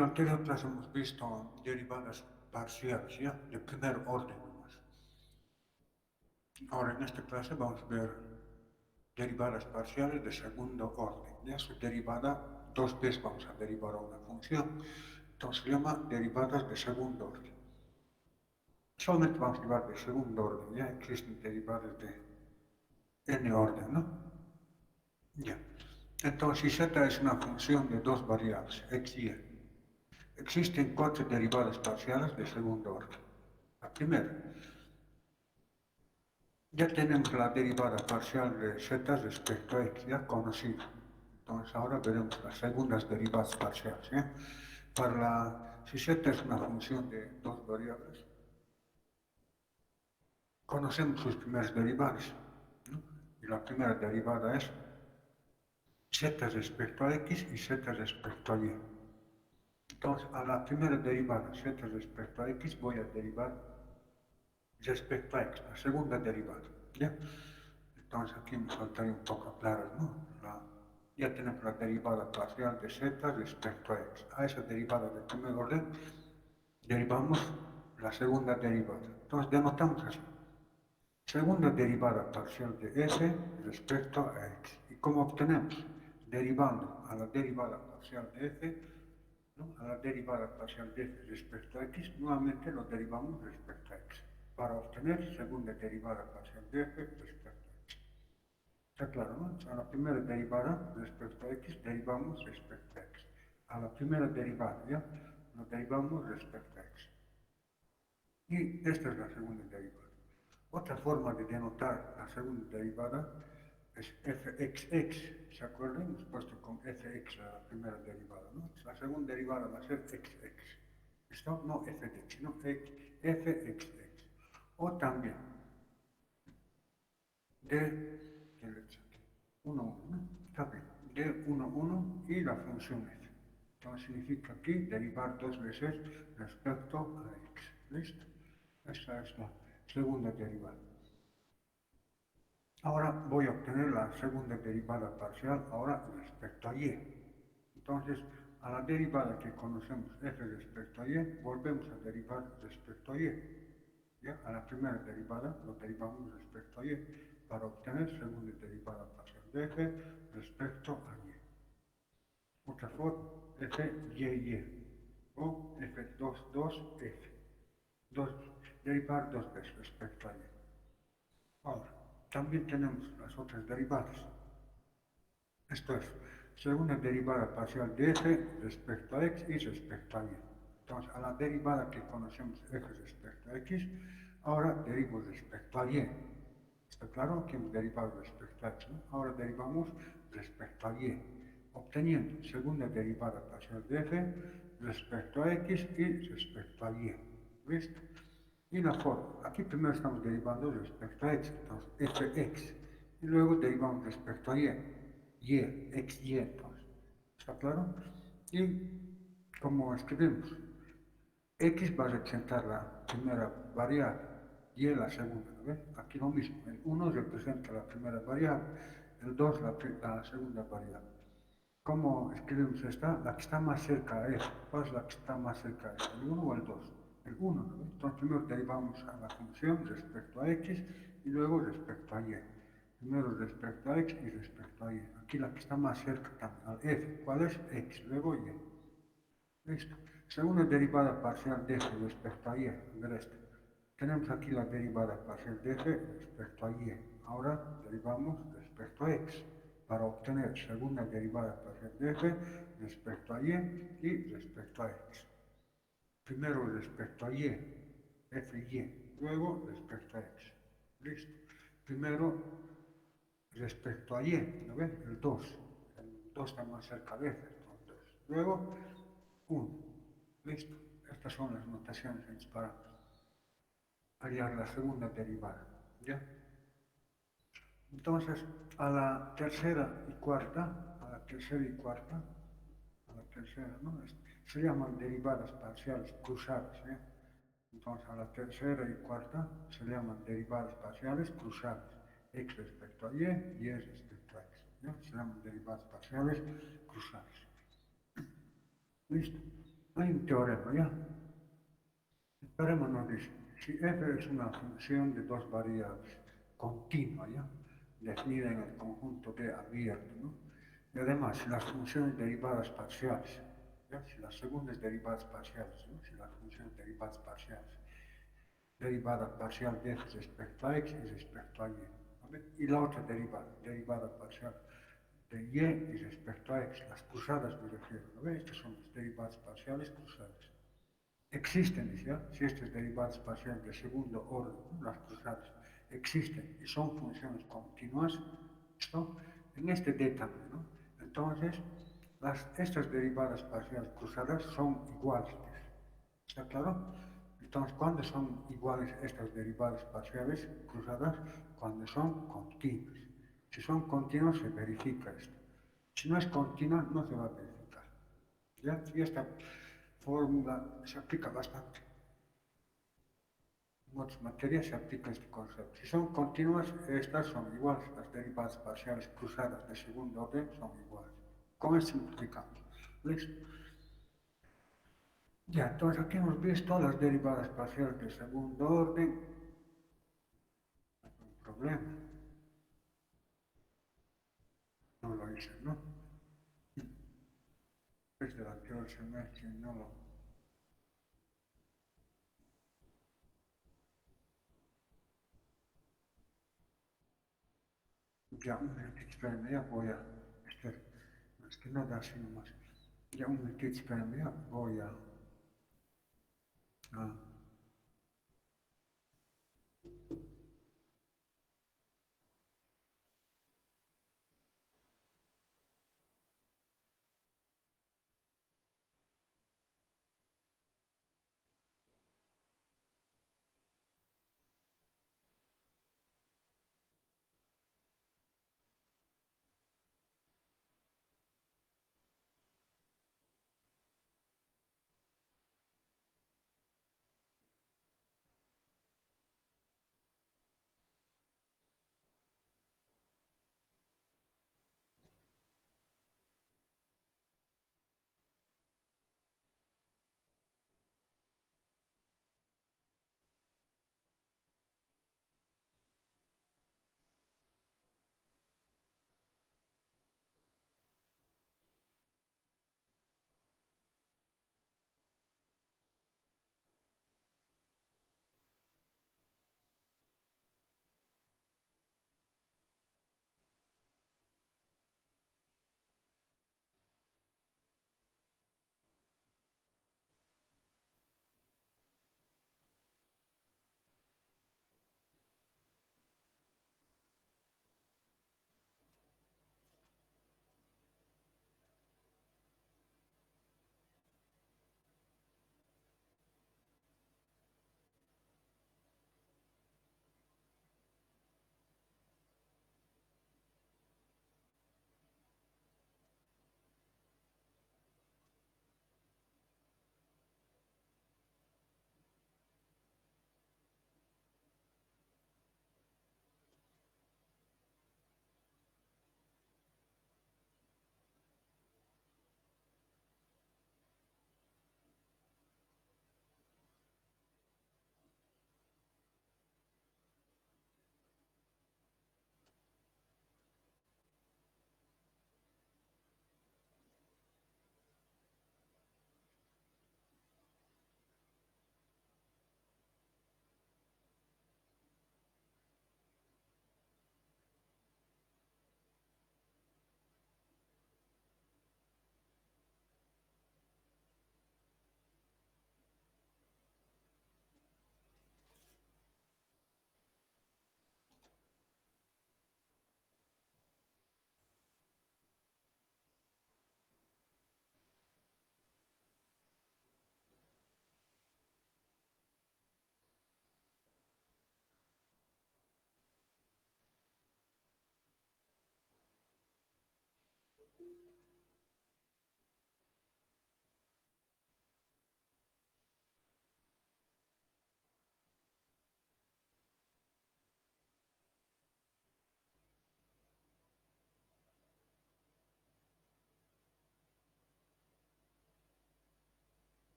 la anterior clase hemos visto derivadas parciales, ¿ya? De primer orden nomás. Ahora en esta clase vamos a ver derivadas parciales de segundo orden. ¿Ya? Su derivada, dos veces vamos a derivar una función. Entonces se llama derivadas de segundo orden. Solamente vamos a derivar de segundo orden, ya existen derivadas de n orden, ¿no? Ya. Entonces, si z es una función de dos variables, x y y, existen cuatro derivadas parciales de segundo orden. La primera, ya tenemos la derivada parcial de z respecto a x, ya conocida. Entonces ahora veremos las segundas derivadas parciales. Si z es una función de dos variables, conocemos sus primeras derivadas, ¿no? Y la primera derivada es z respecto a x y z respecto a y. Entonces, a la primera derivada, z respecto a x, voy a derivar respecto a x, la segunda derivada. ¿Ya? Entonces, aquí me faltaría un poco aclarar, ¿no? Ya tenemos la derivada parcial de z respecto a x. A esa derivada de primer orden derivamos la segunda derivada. Entonces, denotamos así. Segunda derivada parcial de f respecto a x. ¿Y cómo obtenemos? Derivando a la derivada parcial de f, ¿no? A la derivada parcial de f respecto a x, nuevamente lo derivamos respecto a x, para obtener segunda derivada parcial de f respecto a x. Está claro, ¿no? A la primera derivada respecto a x, derivamos respecto a x. A la primera derivada, ¿ya? Lo derivamos respecto a x. Y esta es la segunda derivada. Otra forma de denotar la segunda derivada es fxx. ¿Se acuerdan? Hemos puesto con fx la primera derivada, ¿no? La segunda derivada va a ser xx. ¿Esto? No f de x, sino fxx. O también de 1, 1, ¿no? Está bien. De 1, 1 y la función f. Entonces significa aquí derivar dos veces respecto a x. ¿Listo? Esta es la segunda derivada. Ahora voy a obtener la segunda derivada parcial ahora respecto a y. Entonces, a la derivada que conocemos f respecto a y, volvemos a derivar respecto a y. ¿Ya? A la primera derivada lo derivamos respecto a y para obtener segunda derivada parcial de f respecto a y. Otra forma, f y o f2, derivar dos veces respecto a y. Ahora, también tenemos las otras derivadas. Esto es, segunda derivada parcial de f respecto a x y respecto a y. Entonces, a la derivada que conocemos f respecto a x, ahora derivo respecto a y. ¿Está claro? Que hemos derivado respecto a x, ¿no? Ahora derivamos respecto a y, obteniendo segunda derivada parcial de f respecto a x y respecto a y. ¿Listo? Y la forma. Aquí primero estamos derivando respecto a x, entonces fx. Y luego derivamos respecto a y, xy, entonces. ¿Está claro? Y como escribimos, x va a representar la primera variable y la segunda, ¿no ves? Aquí lo mismo, el 1 representa la primera variable, el 2 la segunda variable. ¿Cómo escribimos esta? La que está más cerca a f. ¿Cuál es la que está más cerca a f? ¿El 1 o el 2? El 1, ¿no? Entonces primero derivamos a la función respecto a x y luego respecto a y. Primero respecto a x y respecto a y. Aquí la que está más cerca también, al f. ¿Cuál es? X, luego y. Listo. Segunda derivada parcial de f respecto a y. Ver esto. Tenemos aquí la derivada parcial de f respecto a y. Ahora derivamos respecto a x para obtener segunda derivada parcial de f respecto a y respecto a x. Primero respecto a y, f y, luego respecto a x. Listo. Primero respecto a y, ¿no ven? El 2. El 2 está más cerca de f, entonces 2. Luego 1. Listo. Estas son las notaciones para hallar la segunda derivada. ¿Ya? Entonces, a la tercera y cuarta, ¿no? Se llaman derivadas parciales cruzadas. Entonces, a la tercera y cuarta se llaman derivadas parciales cruzadas. X respecto a y respecto a x. ¿Ya? Se llaman derivadas parciales cruzadas. Listo. Hay un teorema, ¿ya? El teorema nos dice, si f es una función de dos variables continua, ¿ya? Definida en el conjunto de abierto, ¿no? Y además, si las funciones derivadas parciales, ¿ya? Si las segundas derivadas parciales, ¿no? Si las funciones derivadas parciales, derivada parcial de f respecto a x y respecto a y, ¿vale? Y la otra derivada parcial de y respecto a x, las cruzadas me refiero, ¿no? Estas son las derivadas parciales cruzadas. Existen, ¿ya? Si estas derivadas parciales de segundo orden, ¿no? Las cruzadas, existen y son funciones continuas, ¿esto? En este d también, ¿no? Entonces, estas derivadas parciales cruzadas son iguales, ¿está claro? Entonces, ¿cuándo son iguales estas derivadas parciales cruzadas? Cuando son continuas. Si son continuas, se verifica esto. Si no es continua, no se va a verificar. ¿Ya? Y esta fórmula se aplica bastante. En otras materias se aplica este concepto. Si son continuas, estas son iguales. Las derivadas parciales cruzadas de segundo orden son iguales. ¿Cómo es simplificando? ¿Listo? Ya, entonces aquí hemos visto las derivadas parciales de segundo orden. Un problema. No lo hice, ¿no? Desde el anterior semestre no lo... Ya, un minutito, espérenme, ya voy a... Espera, es que no da así nomás. Ya, un minutito, espérenme, ya voy a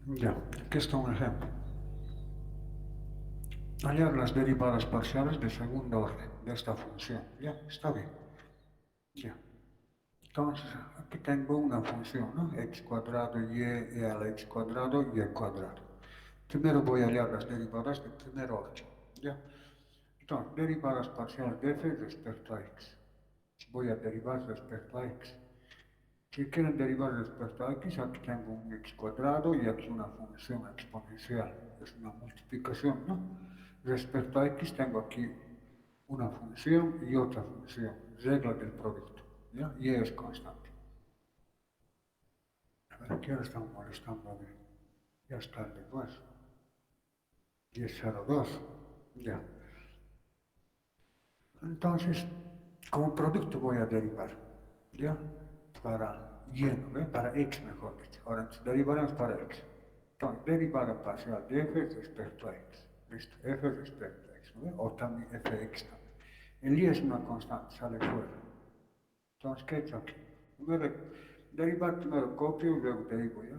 Ya, aquí está un ejemplo. Hallar las derivadas parciales de segundo orden de esta función. Ya, está bien. Ya. Entonces, aquí tengo una función, ¿no? X cuadrado y e a la x cuadrado y e cuadrado. Primero voy a hallar las derivadas de primer orden. ¿Ya? Entonces, derivadas parciales de f respecto a x. Voy a derivar respecto a x. Si quieren derivar respecto a x, aquí tengo un x cuadrado y aquí una función exponencial. Es una multiplicación, ¿no? Respecto a x tengo aquí una función y otra función. Regla del producto. ¿Ya? Y es constante. A ver, ¿qué hora están molestando a ver? Ya es tarde, pues. 10:02. Ya. Entonces, como producto voy a derivar. ¿Ya? Para y, ¿ve? Para x, mejor dicho. Ahora derivaremos para x. Entonces, derivada parcial de f respecto a x. Listo, f respecto a x. ¿Ve? O también fx también. El y es una constante, sale fuera. Entonces, ¿qué he hecho aquí? Primero, derivar primero copio y luego derivo. ¿Ya?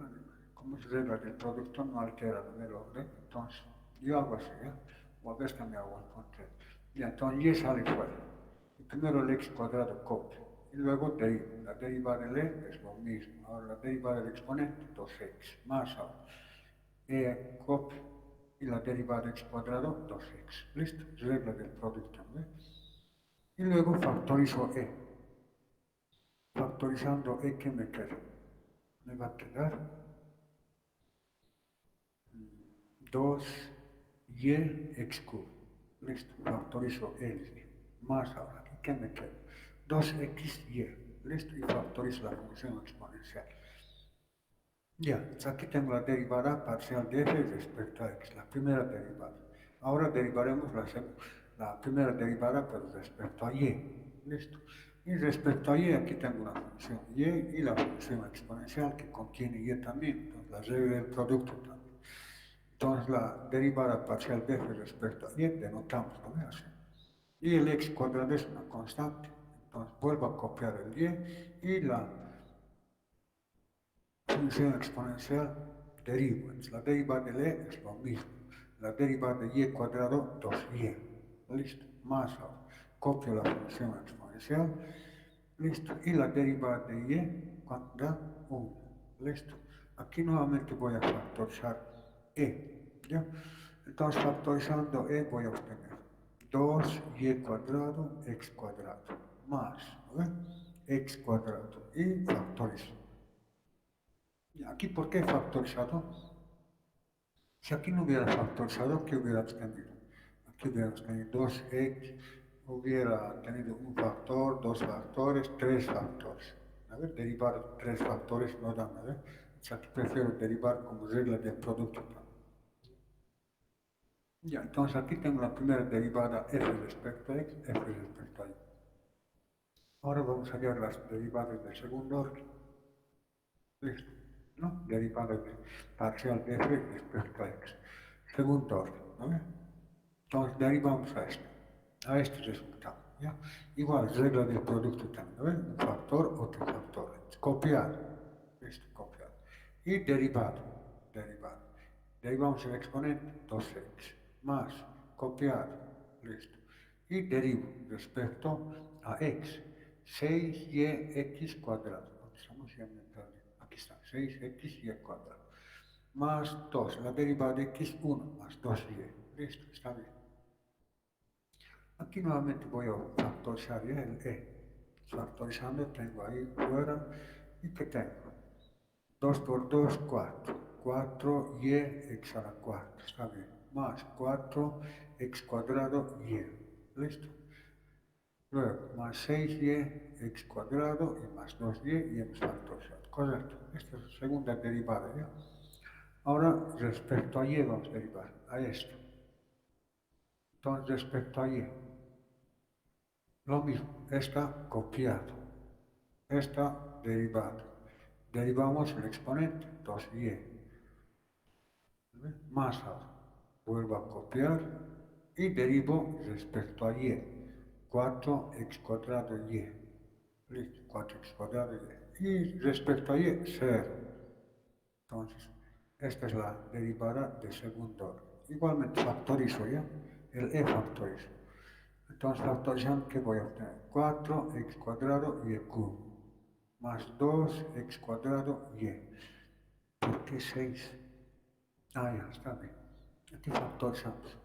Como es regla del producto, no altera el orden. Entonces, yo hago así. ¿Ya? O a veces también hago al contrario. Ya, entonces y sale fuera. Y primero el x cuadrado copio. Y luego derivo. La derivada del e es lo mismo. Ahora la derivada del exponente, 2x. Más ahora. E copio. Y la derivada de x cuadrado, 2x. ¿Listo? Regla del producto. ¿Ves? Y luego factorizo e. Factorizando e, ¿qué me queda? Me va a quedar 2y x cubo. Listo, factorizo el y. Más ahora, ¿y qué me queda? 2xy. Listo, y factorizo la función exponencial. Ya, aquí tengo la derivada parcial de f respecto a x, la primera derivada. Ahora derivaremos la primera derivada, pero respecto a y. Listo. Y respecto a y, aquí tengo una función y y la función exponencial que contiene y también. Entonces, la regla del producto también. Entonces, la derivada parcial de f respecto a y denotamos, ¿no? Así. Y el x cuadrado es una constante. Entonces, vuelvo a copiar el y la función exponencial deriva. La derivada de e es lo mismo. La derivada de y cuadrado, 2y. Listo. Más ahora. Copio la función exponencial. Listo. Y la derivada de y da 1. Listo. Aquí nuevamente voy a factorizar e. ¿Ya? Entonces factorizando e voy a obtener 2y cuadrado x cuadrado más, ¿no? X cuadrado y factorizo. Aquí, ¿por qué factorizado? Si aquí no hubiera factorizado, ¿qué hubiera tenido? Aquí hubiera tenido 2x, hubiera tenido un factor, dos factores, tres factores. A ver, derivar tres factores no da nada. O sea, aquí prefiero derivar como regla del producto. Ya, entonces aquí tengo la primera derivada f respecto a x, f respecto a y. Ahora vamos a ver las derivadas del segundo orden. Listo, ¿no? Derivada de parcial de f respecto a x. Segundo orden, ¿no? Entonces derivamos a este resultado. ¿Ya? Igual, regla del producto también, ¿no? Un factor, otro factor. Copiar, listo, copiar. Y derivado, derivado. Derivamos el exponente, 2x, más, copiar, listo. Y derivo respecto a x, 6y cuadrado. Estamos ya me perdí. Aquí está, 6xy cuadrado. Más 2, la derivada de x, 1, más 2y. Listo, está bien. Aquí nuevamente voy a factorizar el e. Factorizando tengo ahí fuera. ¿Y qué tengo? 2 por 2, 4. 4y x a la cuarta. Está bien. Más 4x cuadrado y. ¿Listo? Luego, más 6y x cuadrado y más 2y y hemos factorizado. Correcto. Esta es la segunda derivada, ¿ya? Ahora, respecto a y vamos a derivar a esto. Entonces, respecto a y, lo mismo, está copiado, está derivado. Derivamos el exponente, 2y. Más ahora, vuelvo a copiar y derivo respecto a y. 4x cuadrado y. Listo, 4x cuadrado y. Y respecto a y, 0. Entonces, Esta es la derivada de segundo orden. Igualmente factorizo ya, el e factorizo. Entonces factorizando, ¿qué voy a obtener? 4x cuadrado y cubo más 2x cuadrado y. ¿Por qué 6? Ah, ya, está bien. Aquí factorizamos.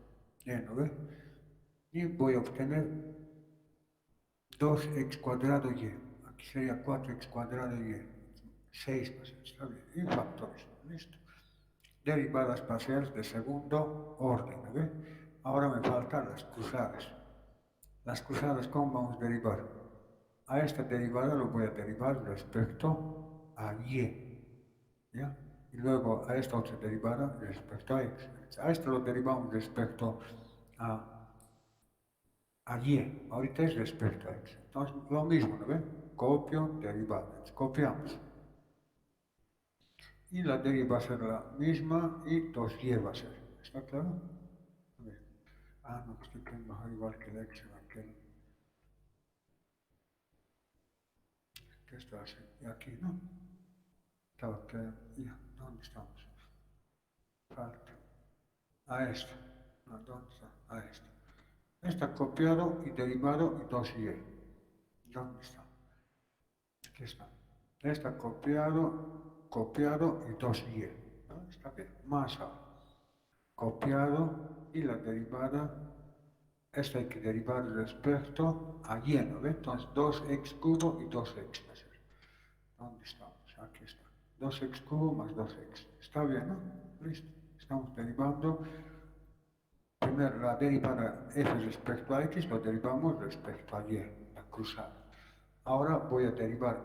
¿No ve? Y voy a obtener 2x cuadrado y. Aquí sería 4x cuadrado y. 6 más, está bien. Y factorizo. Listo. Derivadas parciales de segundo orden, ¿ve? Ahora me faltan las cruzadas. Las cruzadas, ¿cómo vamos a derivar? A esta derivada lo voy a derivar respecto a y, ¿ya? Y luego a esta otra derivada respecto a x. A esta lo derivamos respecto a, a y, ahorita es respecto a x. Entonces, lo mismo, ¿no ven? Copio, derivada. Copiamos. Y la deriva va a ser la misma y 2y va a ser. ¿Está claro? A ver. Ah, no, estoy que bajar igual que el x en aquel. ¿Qué está así? Y aquí, ¿no? Estaba que, ya, ¿dónde estamos? Falta. A esta. No, ¿dónde está? A esta. Esta copiado y derivado y 2y. ¿Dónde está? Aquí está. Esta copiado, copiado y 2y. ¿No? Está bien. Más ahora. Copiado y la derivada. Esta hay que derivar respecto a y, ¿no? Entonces 2x cubo y 2x. ¿Dónde estamos? Aquí está. 2x cubo más 2x. Está bien, ¿no? Listo. Estamos derivando. Primero la derivada f respecto a x lo derivamos respecto a y, la cruzada. Ahora voy a derivar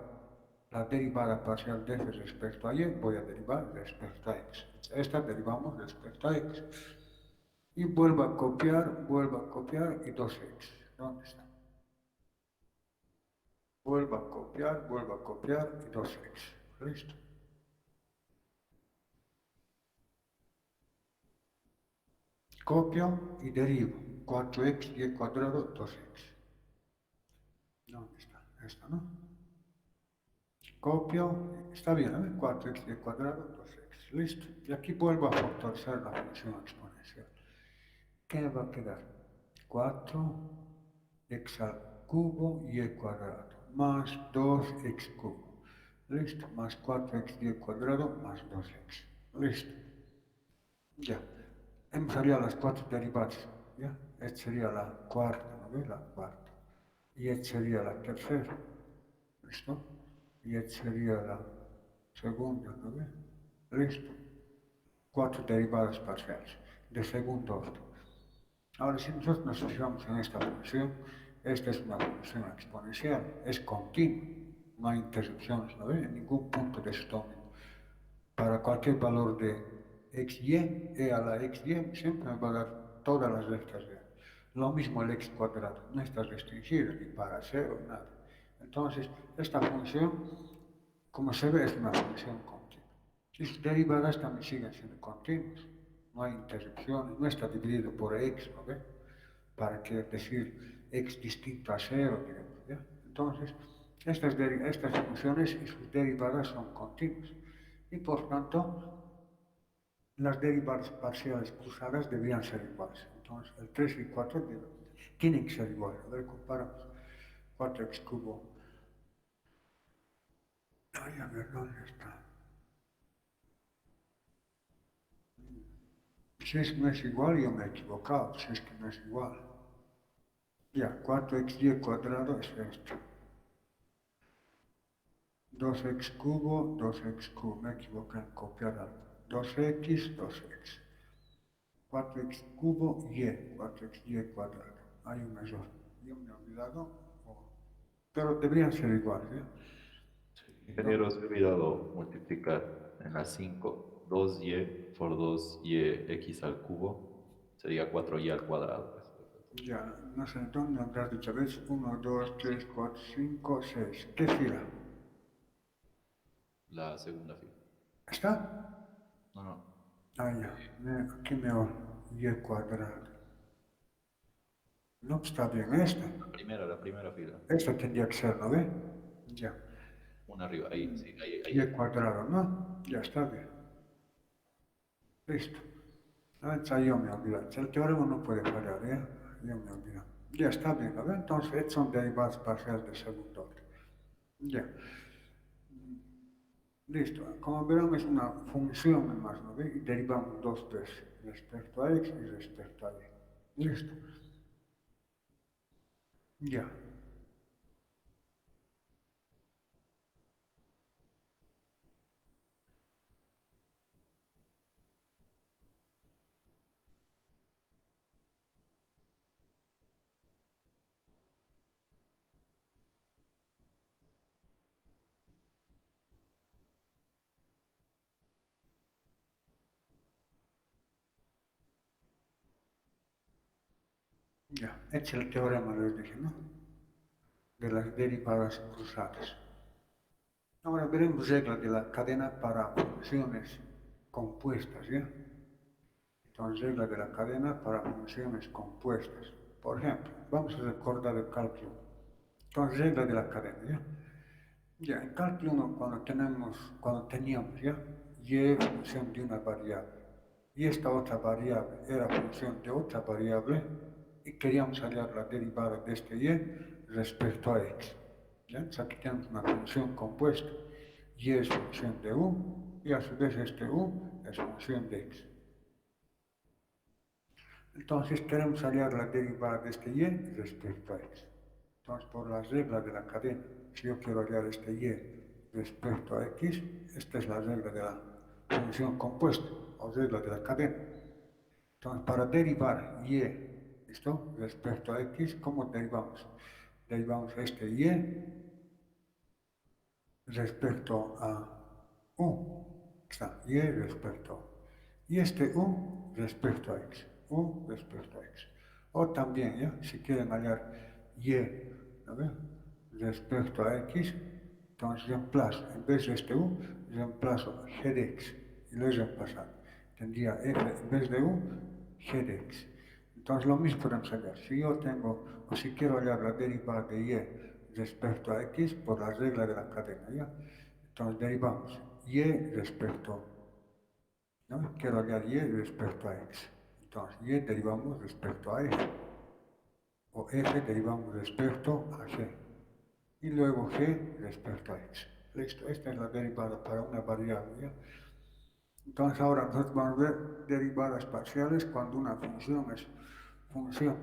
la derivada parcial de f respecto a y, voy a derivar respecto a x. Esta derivamos respecto a x. Y vuelvo a copiar y 2x. ¿Dónde está? Vuelvo a copiar y 2x. Listo. Copio y derivo. 4x y cuadrado 2x. ¿Dónde está? Esta, ¿no? Copio, está bien, ¿eh? 4x cuadrado, 2x, listo. Y aquí vuelvo a factorizar la función exponencial. ¿Qué me va a quedar? 4x al cubo y cuadrado, más 2x cubo. Listo, más 4x cuadrado, más 2x. Listo. Ya. Hemos salido las cuatro derivadas. ¿Ya? Esta sería la cuarta, ¿no ves? La cuarta. Y esta sería la tercera. ¿Listo? Y esta sería la segunda, ¿no ves? Listo. Cuatro derivadas parciales de segundo orden. Ahora, si nosotros nos fijamos en esta función, esta es una función exponencial, es continua, no hay interrupciones, ¿no ves? En ningún punto de su dominio. Para cualquier valor de xy, e a la xy siempre me va a dar todas las rectas de. Lo mismo el x cuadrado, no está restringido ni para cero, nada. Entonces, esta función, como se ve, es una función continua. Y sus derivadas también siguen siendo continuas. No hay interrupciones, no está dividido por x, ¿no ve? Para que decir x distinto a cero, digamos, ¿ya? Entonces, estas funciones y sus derivadas son continuas. Y por tanto, las derivadas parciales cruzadas deberían ser iguales. Entonces, el 3 y 4 tienen que ser iguales. A ver, comparamos. 4x cubo. Ay, a ver, ¿dónde está? Si es que no es igual, yo me he equivocado. Si es que no es igual. Ya, 4x cuadrado es esto. 2x cubo, 2x cubo. Me equivoqué en copiar algo. 2x, 2x. 4x cubo y 4x cuadrado. Hay un error. Yo me he olvidado. Pero deberían ser iguales, ¿eh? No, Ingeniero, se ha olvidado multiplicar en la 5 2y por 2y x al cubo sería 4y al cuadrado. ya, no sé dónde habrás dicho, ¿ves? 1, 2, 3, 4, 5, 6. ¿Qué fila? La segunda fila. ¿Está? No, no. Ah, ya. Aquí me y cuadrado. No está bien esta. La primera fila. Esta tendría que ser, ¿no ve? Ya. Una arriba, ahí, sí, ahí Y está. cuadrado, ¿no? Ya está bien. Listo. Entonces yo me olvidé. El teorema no puede fallar, ¿ya? Yo me olvidé. Ya está bien, ¿no? Entonces, estos son derivadas parciales de segundo orden. Ya. Listo. Como verán, es una función más, ¿no? Y derivamos dos veces respecto a x y respecto a y. Listo. Ya. Ya. Este es el teorema, les dije, ¿no? De las derivadas cruzadas. Ahora veremos reglas de la cadena para funciones compuestas, ¿ya? Entonces, reglas de la cadena para funciones compuestas. Por ejemplo, vamos a recordar el cálculo. Entonces, reglas de la cadena, ¿ya? Ya, en cálculo 1, cuando teníamos, ¿ya? Y función de una variable. Y esta otra variable era función de otra variable y queríamos hallar la derivada de este y respecto a x. ¿Ya? Entonces aquí tenemos una función compuesta. Y es función de u y a su vez este u es función de x. Entonces queremos hallar la derivada de este y respecto a x. Entonces por las reglas de la cadena, si yo quiero hallar este y respecto a x, esta es la regla de la función compuesta o regla de la cadena. Entonces para derivar y, ¿listo? Respecto a x, ¿cómo derivamos? Derivamos este y respecto a u. Está, y respecto. Y este u respecto a x. U respecto a x. O también, ¿ya? Si quieren hallar y, ¿no? Respecto a x, entonces reemplazo, en vez de este u, reemplazo g de x. Y lo he reemplazado. Tendría f en vez de u, g de x. Entonces lo mismo podemos hallar. Si yo tengo, o si quiero hallar la derivada de y respecto a x por la regla de la cadena, ¿ya? Entonces derivamos y respecto, ¿no? Quiero hallar y respecto a x. Entonces y derivamos respecto a f, o f derivamos respecto a g, y luego g respecto a x. Listo, esta es la derivada para una variable, ¿ya? Entonces ahora nosotros vamos a ver derivadas parciales cuando una función es función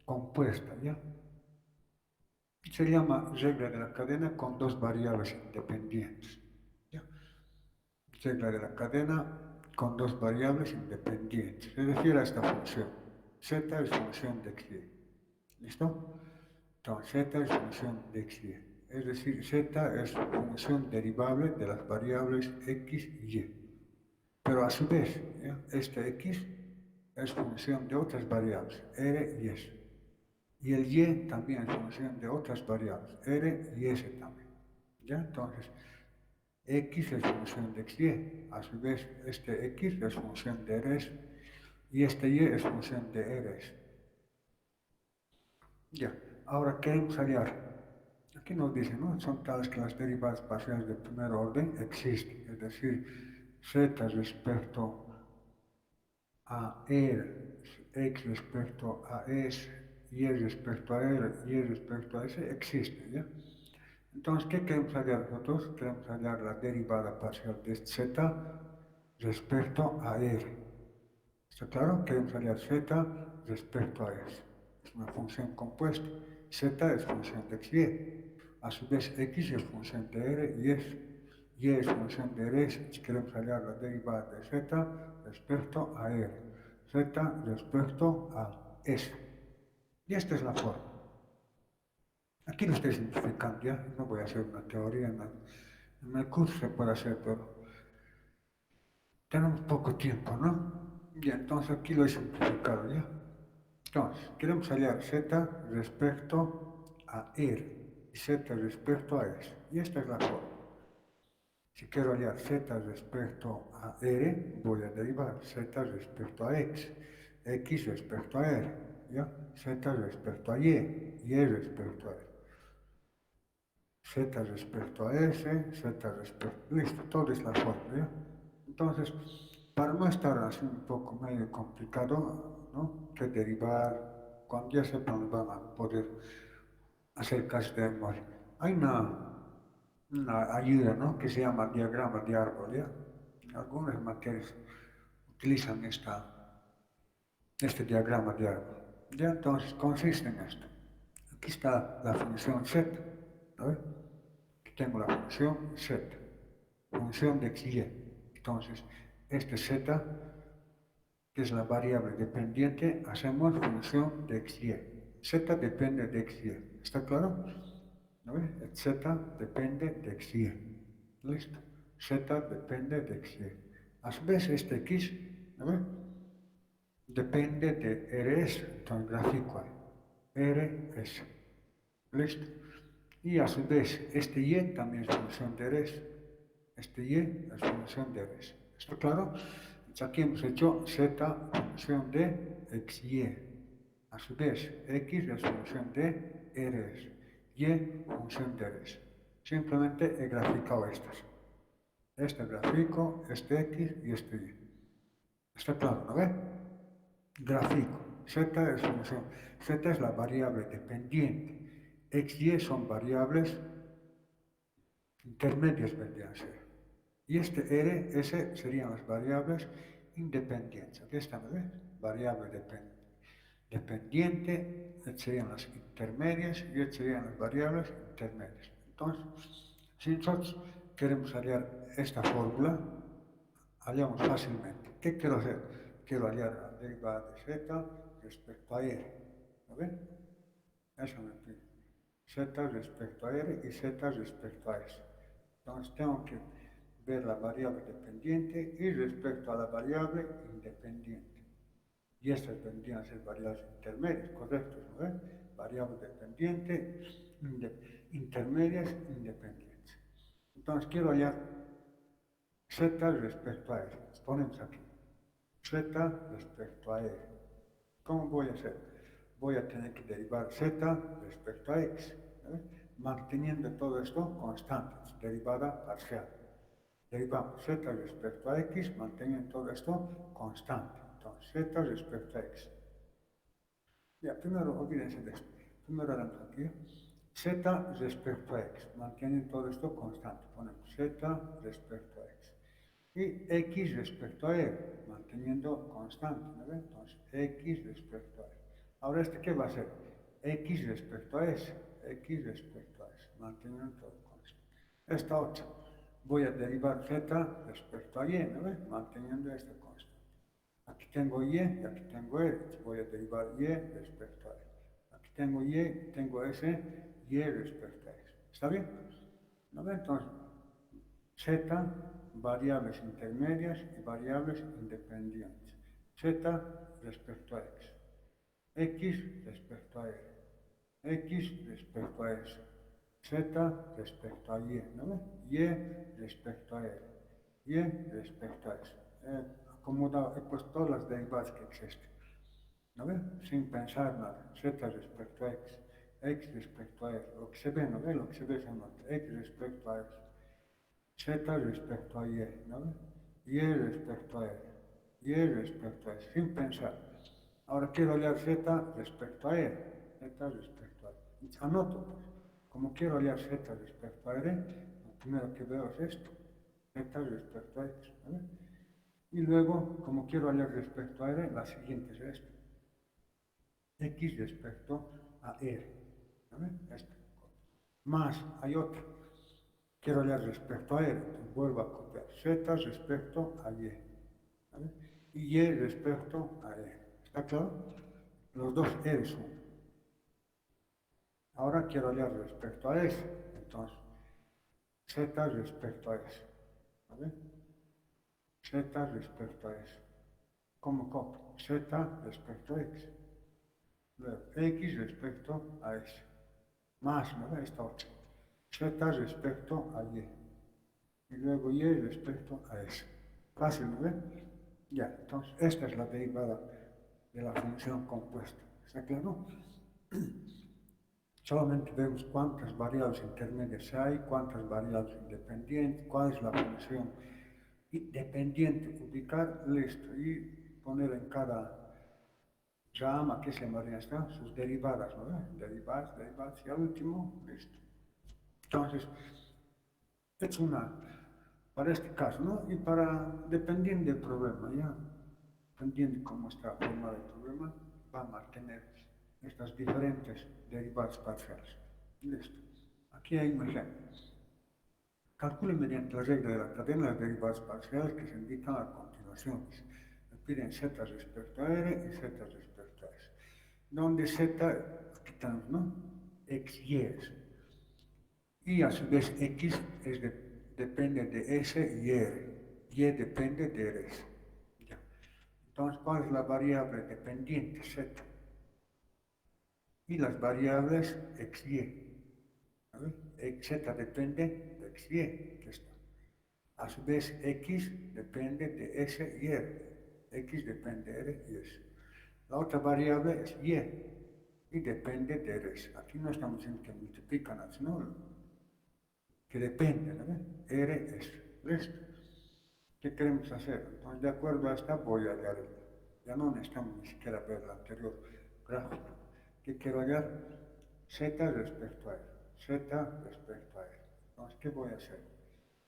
compuesta, ¿ya? Se llama regla de la cadena con dos variables independientes, ¿ya? Regla de la cadena con dos variables independientes. Se refiere a esta función. Z es función de xy. ¿Listo? Entonces, z es función de xy. Es decir, z es función derivable de las variables x y y. Pero a su vez, ¿ya? Este x es función de otras variables, r y s. Y el y también es función de otras variables, r y s también. ¿Ya? Entonces, x es función de xy. A su vez, este x es función de rs y este y es función de rs. Ya, ahora queremos hallar. Aquí nos dice, ¿no? Son tales que las derivadas parciales de primer orden existen. Es decir, z respecto a x respecto a s, y respecto a r, y respecto a s, existen, ¿ya? Entonces, ¿qué queremos hallar nosotros? Queremos hallar la derivada parcial de z respecto a r. ¿Está claro? Queremos hallar z respecto a s. Es una función compuesta. Z es función de xy. A su vez, x es función de r y s. Y es función de r. Queremos hallar la derivada de z respecto a r. Z respecto a s. Y esta es la forma. Aquí lo estoy simplificando, ¿ya? No voy a hacer una teoría, en el curso se puede hacer, pero tenemos poco tiempo, ¿no? Y entonces aquí lo he simplificado, ¿ya? Entonces, queremos hallar z respecto a r y z respecto a s. Y esta es la forma. Si quiero hallar z respecto a r, voy a derivar z respecto a x respecto a r, ¿ya? Z respecto a y respecto a r. Z respecto a S, Z respecto... Listo, todo es la forma, ¿ya? Entonces, para no estar así un poco medio complicado, ¿no? Que derivar, cuando ya sepan van a poder hacer casi de memoria. Hay una ayuda, ¿no? Que se llama diagrama de árbol, ¿ya? Algunas materias utilizan este diagrama de árbol. Ya entonces consiste en esto. Aquí está la función z, ¿no ves? Aquí tengo la función z, función de xy. Entonces, este z, que es la variable dependiente, hacemos función de xy. Z depende de xy. ¿Está claro? ¿No ves? El z depende de xy. Listo. Z depende de xy. A su vez, este x, ¿no ves? Depende de Rs, entonces gráfico ahí. Rs. Listo. Y a su vez, este y también es función de Rs. Este y es función de Rs. ¿Está claro? Entonces aquí hemos hecho z función de xy. A su vez, x es función de Rs. Y función de Rs. Simplemente he graficado estas. Este gráfico, este x y este y. ¿Está claro? ¿No ve? Gráfico. Z es función. Z es la variable dependiente. X, Y son variables intermedias, vendrían a ser. Y este R, S serían las variables independientes. Aquí está, ¿me ves? Variable dependiente, estas serían las intermedias y estas serían las variables intermedias. Entonces, si nosotros queremos hallar esta fórmula, hallamos fácilmente. ¿Qué quiero hacer? Quiero hallar la derivada de z respecto a r. ¿Lo ven? Eso me pide. Z respecto a r y z respecto a s. Entonces tengo que ver la variable dependiente y respecto a la variable independiente. Y estas vendrían a ser variables intermedias, correctos, ¿no ven? Variable dependiente, intermedias, independientes. Entonces quiero hallar z respecto a r. Ponemos aquí. Z respecto a r. ¿Cómo voy a hacer? Voy a tener que derivar z respecto a x, manteniendo todo esto constante, derivada parcial. Derivamos z respecto a x, manteniendo todo esto constante. Entonces, z respecto a x. Ya, primero olvídense de esto. Primero haremos aquí z respecto a x, manteniendo todo esto constante. Ponemos z respecto a x. Y x respecto a y, manteniendo constante, ¿no ven? Entonces, x respecto a y. Ahora, ¿este qué va a ser? X respecto a s, x respecto a s, manteniendo todo constante. Esta otra, voy a derivar z respecto a y, ¿no ven? Manteniendo esta constante. Aquí tengo y aquí tengo r, voy a derivar y respecto a y. Aquí tengo y, tengo s, y respecto a s. ¿Está bien? ¿No ven? Entonces, z, variables intermedias y variables independientes. Z respecto a x. X respecto a r. X respecto a s. Z respecto a y, ¿no ves? Y respecto a r. Y respecto a s. Acomodado, he puesto todas las derivadas que existen. ¿No ves? Sin pensar nada. Z respecto a x. X respecto a r. Lo que se ve, ¿no ves? Lo que se ve esa nota. X respecto a s. Z respecto a Y, ¿no? Y respecto a R, Y respecto a S, sin pensar. Ahora quiero hallar Z respecto a R, Z respecto a R. Anoto, pues, como quiero hallar Z respecto a R, lo primero que veo es esto, Z respecto a X, ¿no? Y luego, como quiero hallar respecto a R, la siguiente es esto, X respecto a R, ¿no? Esto. Más, hay otra. Quiero hallar respecto a R, entonces vuelvo a copiar Z respecto a Y, ¿vale? Y Y respecto a R. ¿Está claro? Los dos R son. Ahora quiero hallar respecto a S, entonces Z respecto a S, ¿vale? Z respecto a S. ¿Cómo copio? Z respecto a X. Luego X respecto a S. Más, ¿no? Esta otra. Z respecto a Y. Y luego y respecto a S. Fácil, ¿no ven? Ya, entonces esta es la derivada de la función compuesta. ¿Está claro? Solamente vemos cuántas variables intermedias hay, cuántas variables independientes, cuál es la función Y dependiente, ubicar, listo, y poner en cada rama que se llamaría esta, sus derivadas, ¿no? Derivadas, y al último, listo. Entonces, es una, para este caso, ¿no? Y dependiendo del problema, ¿ya? Dependiendo de cómo está formado el problema, vamos a tener estas diferentes derivadas parciales. Listo. Aquí hay un ejemplo. Calcule mediante la regla de la cadena las derivadas parciales que se indican a continuación. Me piden z respecto a r y z respecto a s. Donde z, aquí tenemos, ¿no? X, y es. Y a su vez x depende de s y r. Y depende de r. Ya. Entonces, ¿cuál es la variable dependiente? Z. Y las variables x, y. Z depende de x, y, que está. A su vez, x depende de s y r. X depende de r y s. La otra variable es y depende de r. Aquí no estamos diciendo que multiplican, sino que depende, ¿no? R es. ¿Listo? ¿Qué queremos hacer? Entonces, de acuerdo a esta, voy a hallar. Ya no necesitamos ni siquiera ver el anterior gráfico. ¿Qué quiero hallar? Z respecto a R. Z respecto a R. Entonces, ¿qué voy a hacer?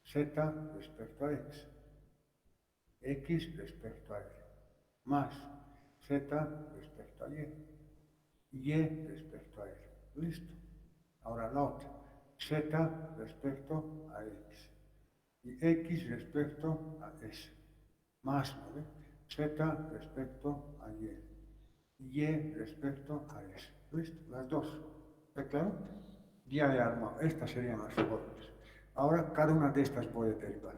Z respecto a X. X respecto a R. Más Z respecto a Y. Y respecto a R. ¿Listo? Ahora la otra. Z respecto a X. Y X respecto a S. Más, ¿no? Z respecto a Y. Y respecto a S. ¿Listo? Las dos. ¿Está claro? Ya he armado. Estas serían las formas. Ahora cada una de estas voy a derivar.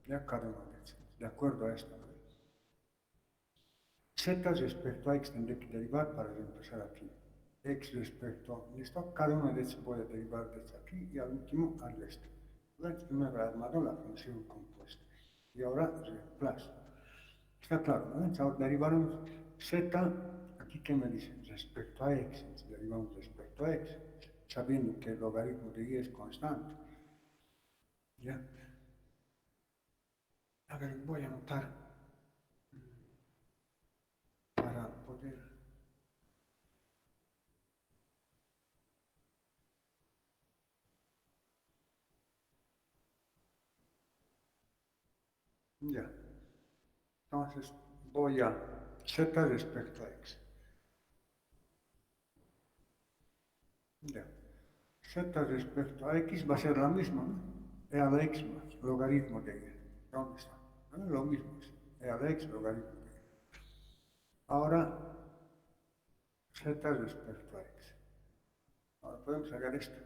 Ya cada una de estas. De acuerdo a esta. Z respecto a X tendré que derivar para empezar aquí. X respecto a esto. Cada una de estas voy a derivar desde aquí y al último al este. Primero he armado la función compuesta. Y ahora reemplazo. Está claro, ¿no? Ahora derivamos Z, aquí que me dice, respecto a X. Derivamos respecto a X, sabiendo que el logaritmo de Y es constante. ¿Ya? A ver, voy a anotar para poder... Ya. Entonces voy a Z respecto a X. Ya. Z respecto a X va a ser la misma, ¿no? E a la X más logaritmo de Y. ¿Dónde está? ¿No? Lo mismo es. E a la X logaritmo de Y. Ahora, Z respecto a X. Ahora podemos sacar esto.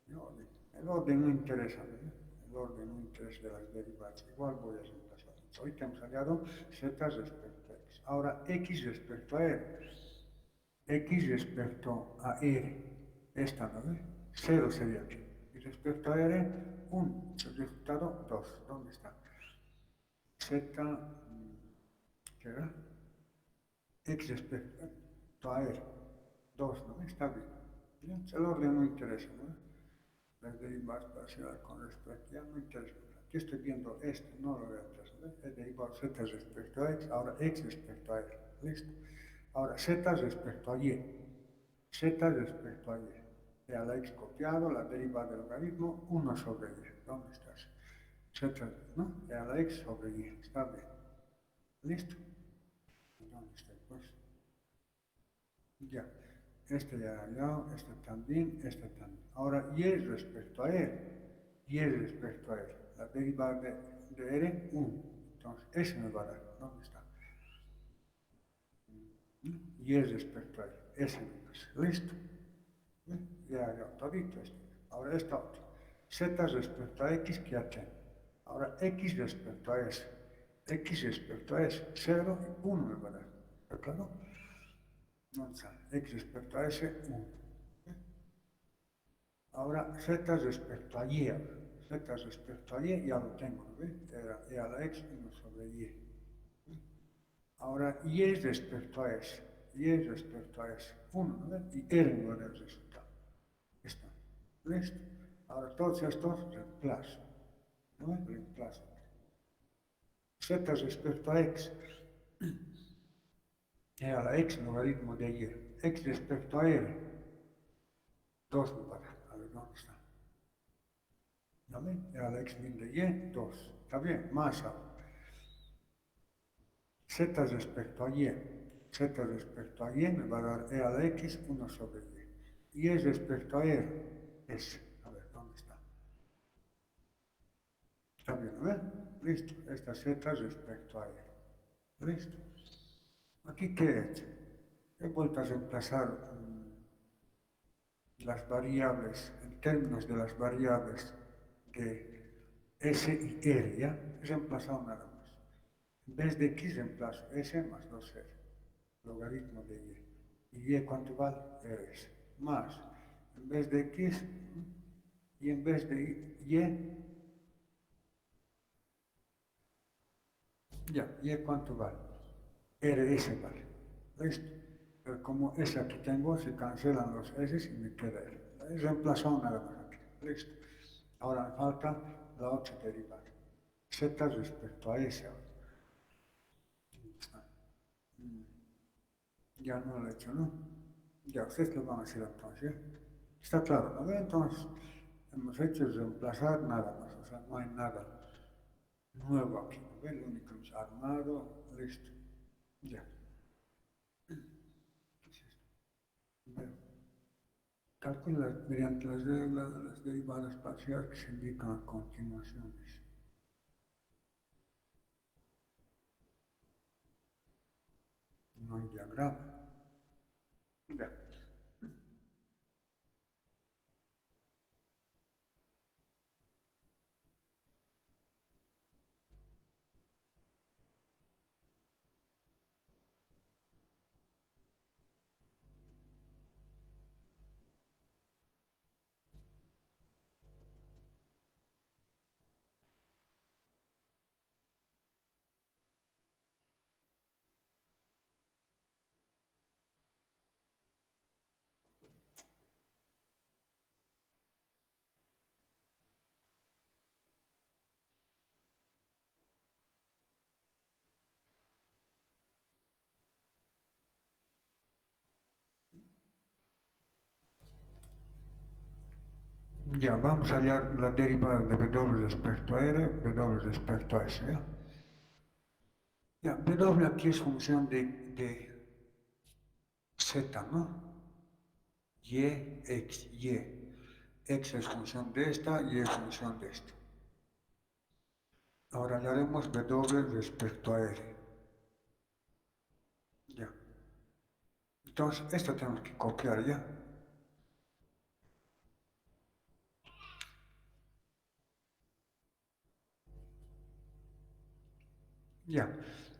No, el orden no interesa, ¿no? El orden no interesa de las derivadas. Igual voy a reemplazar. Ahorita hemos hallado Z respecto a X. Ahora, X respecto a R. X respecto a R. Esta, ¿no? 0 sería aquí. Y respecto a R, 1. El resultado, 2. ¿Dónde está? Z, ¿qué era? X respecto a R. 2, ¿no? Está bien. Bien, el orden no interesa, ¿no? Las derivadas parciales con respecto, ya no interesa. Aquí estoy viendo esto, no lo voy a hacer. He derivado Z respecto a X, ahora X respecto a R. Listo. Ahora Z respecto a Y. Z respecto a Y. Y a la X copiado, la derivada del logaritmo, 1 sobre Y. ¿Dónde estás? Z, ¿no? Y a la X sobre Y. Está bien. ¿Listo? ¿Dónde está? Pues ya. Este ya, este también, este también. Ahora, Y respecto a R. Y respecto a R. La derivada de R, 1. Entonces, ese me va a dar. ¿Dónde está? Y respecto a R. Ese me va a. ¿Listo? Ya, todito esto. Ahora esta otra. Z respecto a X, que ya tengo. Ahora, X respecto a S. X respecto a S, 0 y 1 me va a dar. ¿Está claro? No está. X respecto a S, 1. Ahora, Z respecto a Y. Z respecto a Y, ya lo tengo, ¿no ve? Era Y a la X, 1 sobre Y. Ahora, Y respecto a S. Y respecto a S, 1, ¿no ve? Y R me va a dar el resultado. Está. ¿Listo? Ahora, todos estos reemplazo. ¿No ve? Reemplazo. z respecto a x era la x logaritmo de y. X respecto a r, 2 me parece. A ver, ¿dónde está? ¿Vale? Era la x mil de y, 2. ¿Está bien? Más ahora. Z respecto a y. Z respecto a y me va a dar e a la x 1 sobre y. Y respecto a r es. A ver, ¿dónde está? ¿Está bien? ¿No ven? Listo. Esta z respecto a r. Listo. Aquí, ¿qué he hecho? He vuelto a reemplazar las variables, en términos de las variables de S y R, ¿ya? He reemplazado nada más. En vez de X reemplazo S más 2R, logaritmo de Y. ¿Y Y cuánto vale? RS. Más, en vez de X, y en vez de Y, ya, ¿Y cuánto vale? RS vale. ¿Listo? Pero como S aquí tengo, se cancelan los S y me queda R. He reemplazado nada más aquí. Listo. Ahora me falta la otra derivada. Z respecto a S ahora. Ya no lo he hecho, ¿no? Ya ustedes lo van a hacer entonces. Está claro, ¿no? Entonces, hemos hecho es reemplazar nada más, o sea, no hay nada nuevo aquí, ¿no? Lo único es armado, listo, ya. Calcula mediante las reglas de las derivadas parciales que se indican a continuación. No hay diagrama. Ya. Ya, vamos a hallar la derivada de W respecto a R, W respecto a S, ¿ya? Ya, W aquí es función de Z, ¿no? Y, X, Y. X es función de esta, Y es función de esta. Ahora le haremos W respecto a R. Ya. Entonces, esto tenemos que copiar ya. Ya.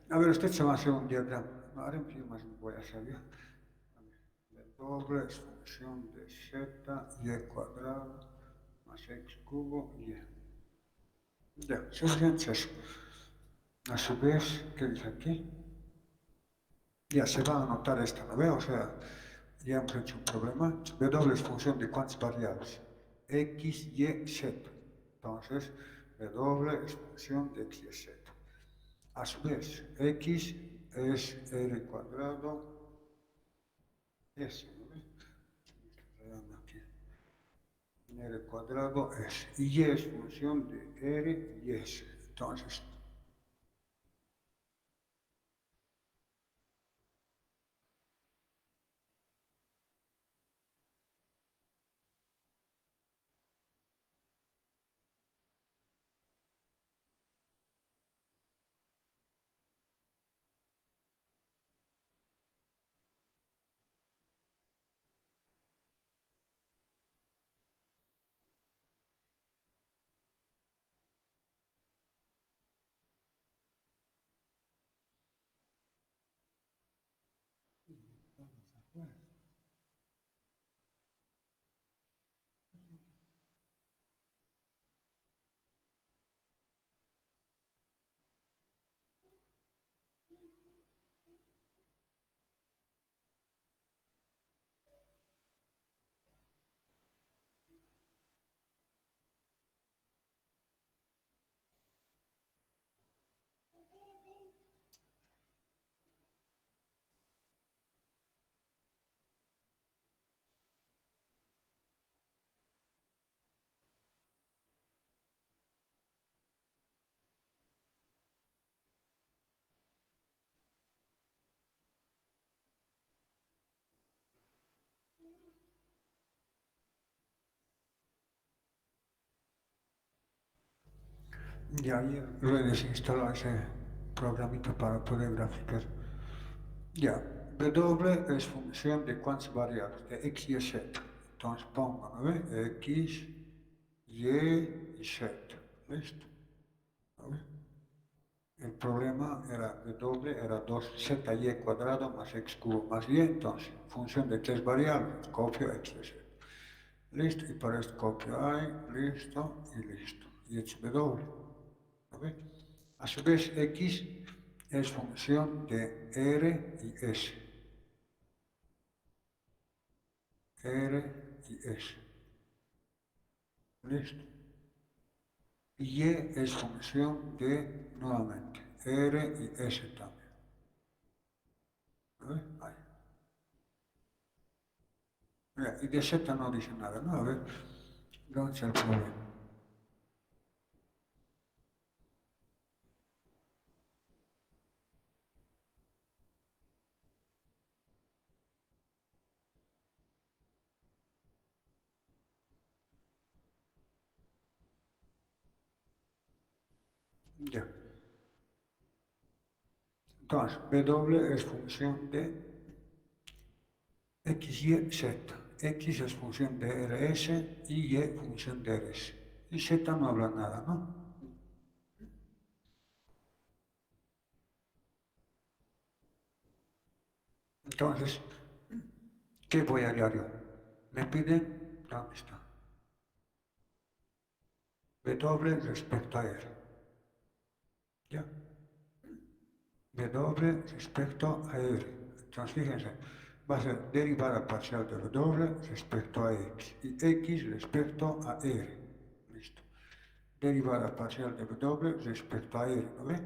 A ver, usted se va a hacer un diagrama. No, haremos yo más voy a hacer ya. W es función de Z, Y cuadrado, más X cubo, Y. Ya, suficiente eso. A su vez, ¿qué dice aquí? Ya se va a anotar esta, ¿no ve? O sea, ya hemos hecho un problema. W es función de cuántas variables. X, Y, Z. Entonces, W es función de X, Y, Z. A su vez, X es R cuadrado, S, ¿no ve? Aquí. R cuadrado S. Y Y es función de R y S. Entonces, Y ahí lo he desinstalado ese programita para poder graficar. Ya, W es función de cuántas variables, de X y Z. Entonces pongo, ¿no ve? X, Y y Z. ¿Listo? ¿No ve? El problema era W era 2ZY cuadrado más X cubo más Y. Entonces, función de tres variables, copio X y Z. Listo, y para esto copio Y, listo y listo. Y hecho W. ¿No ve? A su vez, X es función de R y S. R y S. ¿Listo? Y es función de, nuevamente, R y S también. ¿No ves? Ahí. Mira, y de Z no dice nada, ¿no? A ver, ¿dónde está el problema? Ya. Entonces, W es función de X, Y, Z. X es función de RS y función de RS. Y Z no habla nada, ¿no? Entonces, ¿qué voy a hallar yo? Me piden, ¿dónde está? W respecto a R. ¿Ya? W respecto a R. Entonces, fíjense, va a ser derivada parcial de W respecto a X y X respecto a R. Listo. Derivada parcial de W respecto a R, ¿no ve?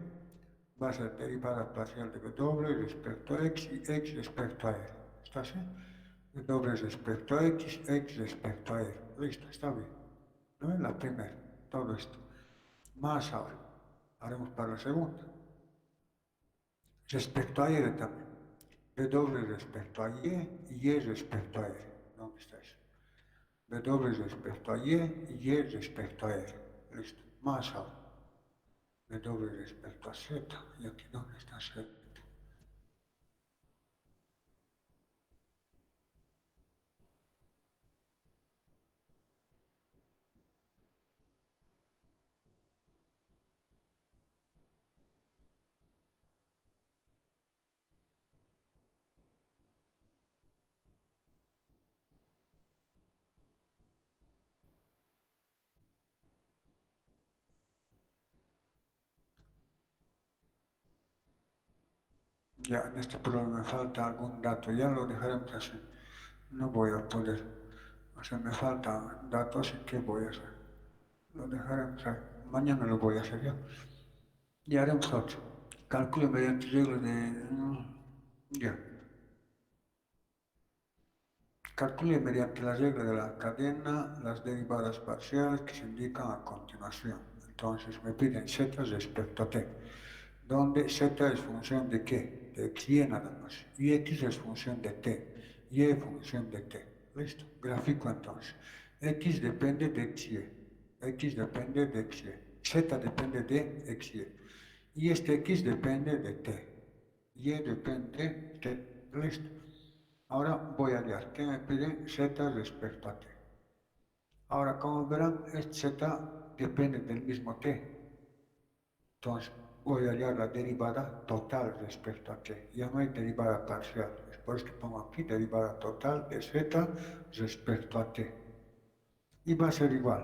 Va a ser derivada parcial de W respecto a X y X respecto a R. ¿Está así? W respecto a X respecto a R. Listo, está bien. ¿No es la primera? Todo esto. Más ahora. Haremos para la segunda. Respecto a R también. W respecto a Y respecto a R. ¿Dónde está eso? W respecto a Y respecto a R. Listo. Más ahora. W respecto a Z. ¿Y aquí dónde está Z? Ya, en este programa me falta algún dato. Ya lo dejaremos así. No voy a poder. O sea, me faltan datos y ¿qué voy a hacer? Lo dejaremos ahí. Mañana lo voy a hacer yo. Y haremos otro. Calcule mediante reglas de... Ya. Calcule mediante la regla de la cadena las derivadas parciales que se indican a continuación. Entonces me piden z respecto a t, donde z es función de qué, de x y nada más, y x es función de t, y es función de t. Listo, gráfico entonces. X depende de x, y, x depende de x, y, z depende de x, y este x depende de t, y depende de t. Listo. Ahora voy a hallar qué me pide z respecto a t. Ahora, como verán, este z depende del mismo t. Entonces, voy a hallar la derivada total respecto a t. Ya no hay derivada parcial. Es por eso que pongo aquí derivada total de z respecto a t. Y va a ser igual.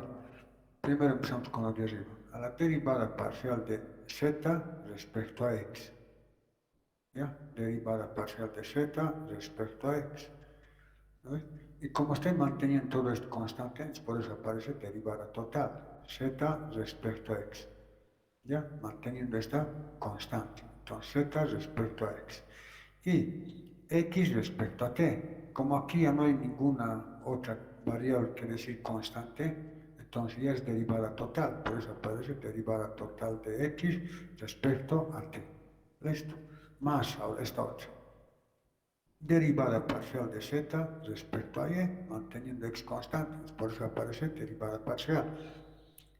Primero empezamos con lo de arriba. A la derivada parcial de z respecto a x. ¿Ya? Derivada parcial de z respecto a x. ¿No? Y como estoy manteniendo todo esto constante, por eso aparece derivada total, z respecto a x. ¿Ya? Manteniendo esta constante. Entonces, z respecto a x. Y x respecto a t. Como aquí ya no hay ninguna otra variable que decir constante, entonces ya es derivada total. Por eso aparece derivada total de x respecto a t. ¿Listo? Más ahora esta otra. Derivada parcial de z respecto a y, manteniendo x constante, por eso aparece derivada parcial.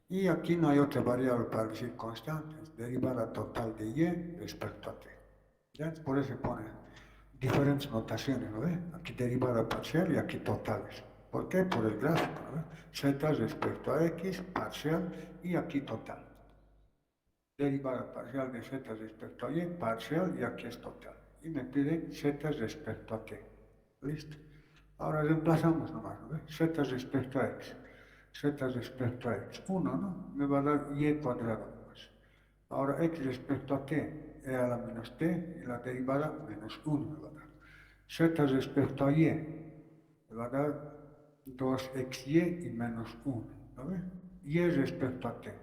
Y aquí no hay otra variable para decir constante, es derivada total de y respecto a t. ¿Ya? Por eso se ponen diferentes notaciones, ¿no ve? Aquí derivada parcial y aquí totales. ¿Por qué? Por el gráfico, ¿no ve? Z respecto a x, parcial, y aquí total. Derivada parcial de z respecto a y, parcial, y aquí es total. Y me pide z respecto a t. ¿Listo? Ahora reemplazamos nomás, ¿no ve? Z respecto a x. Z respecto a x. 1, ¿no? Me va a dar y cuadrado nomás. Ahora x respecto a t, e a la menos t, y la derivada menos 1 me va a dar. Z respecto a y, me va a dar 2xy y menos 1, ¿no ve? Y respecto a t,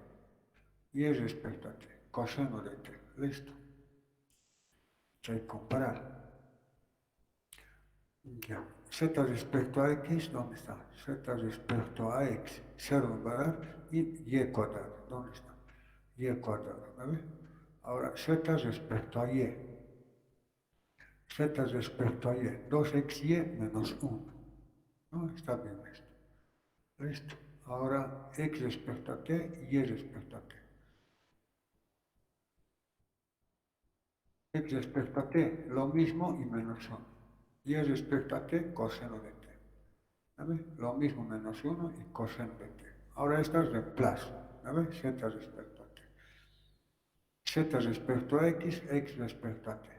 y respecto a t, coseno de t, listo. Hay que comparar. Ya. Z respecto a x, ¿dónde está? Z respecto a x, 0 me va a dar, y cuadrado, ¿dónde está? Y cuadrado, ¿no ve? Ahora, z respecto a y, z respecto a y, 2xy menos 1, ¿no? Está bien esto. Listo. Ahora, x respecto a t, y respecto a t. X respecto a t, lo mismo y menos 1. Y respecto a t, coseno de t. ¿Vale? Lo mismo menos 1 y coseno de t. Ahora esta es reemplazo. ¿Vale? Z respecto a t. Z respecto a x, x respecto a t.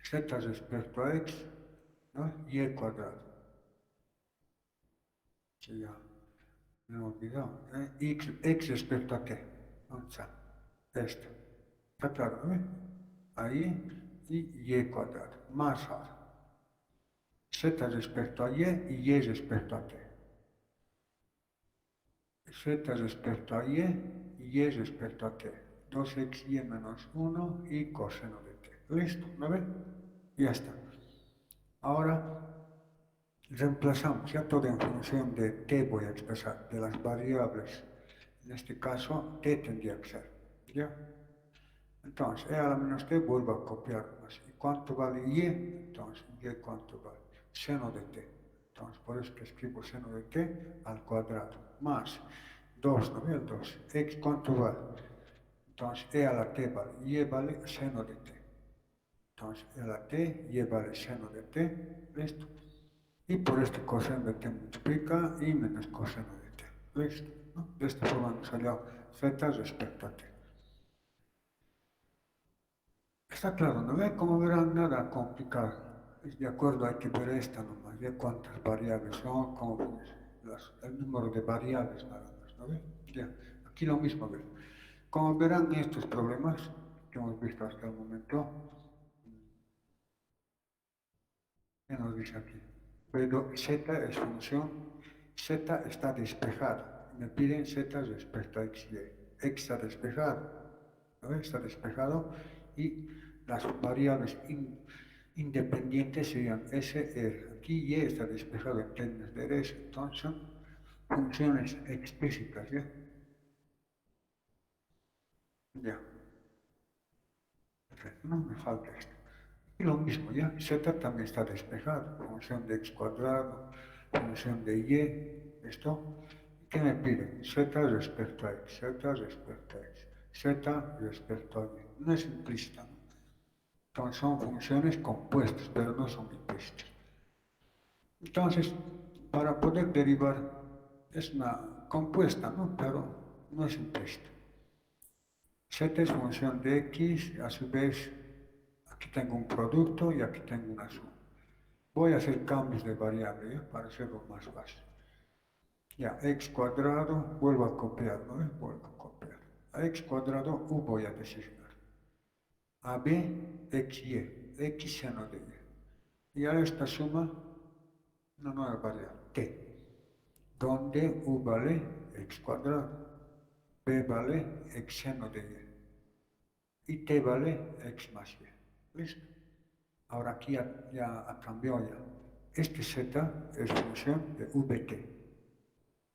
Z respecto a x, ¿no? Y cuadrado. Sí, ya me he olvidado. X respecto a t. ¿Dónde está? Esto. Está claro, ¿no? Ahí y cuadrado. Más ahora. Z respecto a y respecto a t. Z respecto a y respecto a t. 2xy menos 1 y coseno de t. Listo, ¿no ven? Ya está. Ahora reemplazamos ya todo en función de t voy a expresar, de las variables. En este caso, t tendría que ser. ¿Ya? Entonces, e a la menos t vuelvo a copiar más. ¿Y cuánto vale y? Entonces, y cuánto vale. Seno de t. Entonces, por eso que escribo seno de t al cuadrado. Más 2, ¿no? El 2. X, ¿cuánto vale? Entonces, e a la t vale. Y vale seno de t. Entonces, e a la t, y vale seno de t. ¿Listo? Y por este coseno de t multiplica y menos coseno de t. ¿Listo? ¿No? De esta forma nos salió z respecto a t. Está claro, ¿no ve? Como verán, nada complicado. De acuerdo, hay que ver esta nomás, de cuántas variables son, cómo el número de variables nada más, ¿no ve? Ya, aquí lo mismo, ¿ve? Como verán estos problemas que hemos visto hasta el momento, ¿qué nos dice aquí? Pero z es función, z está despejado. Me piden z respecto a x y. X está despejado, ¿no ve? Está despejado y las variables independientes serían S, R. Aquí Y está despejado en términos de R, entonces son funciones explícitas, ¿ya? Ya, perfecto, no me falta esto. Y lo mismo, ¿ya? Z también está despejado, función de x cuadrado, función de Y, ¿esto? ¿Qué me piden? Z respecto a x, Z respecto a x, Z respecto a Y. No es implícita, ¿no? Entonces son funciones compuestas, pero no son implícitas. Entonces, para poder derivar es una compuesta, ¿no? Pero no es implícita. Z es función de x, a su vez, aquí tengo un producto y aquí tengo una suma. Voy a hacer cambios de variable, ¿eh? Para hacerlo más fácil. Ya, x cuadrado, vuelvo a copiar, ¿no? Vuelvo a copiar. A x cuadrado u voy a designar. A b, xy, x seno de y. Y a esta suma, una nueva variable, t. Donde u vale x cuadrado, b vale x seno de y t vale x más y. ¿Listo? Ahora aquí ya ha cambiado ya. Este z es función de vt.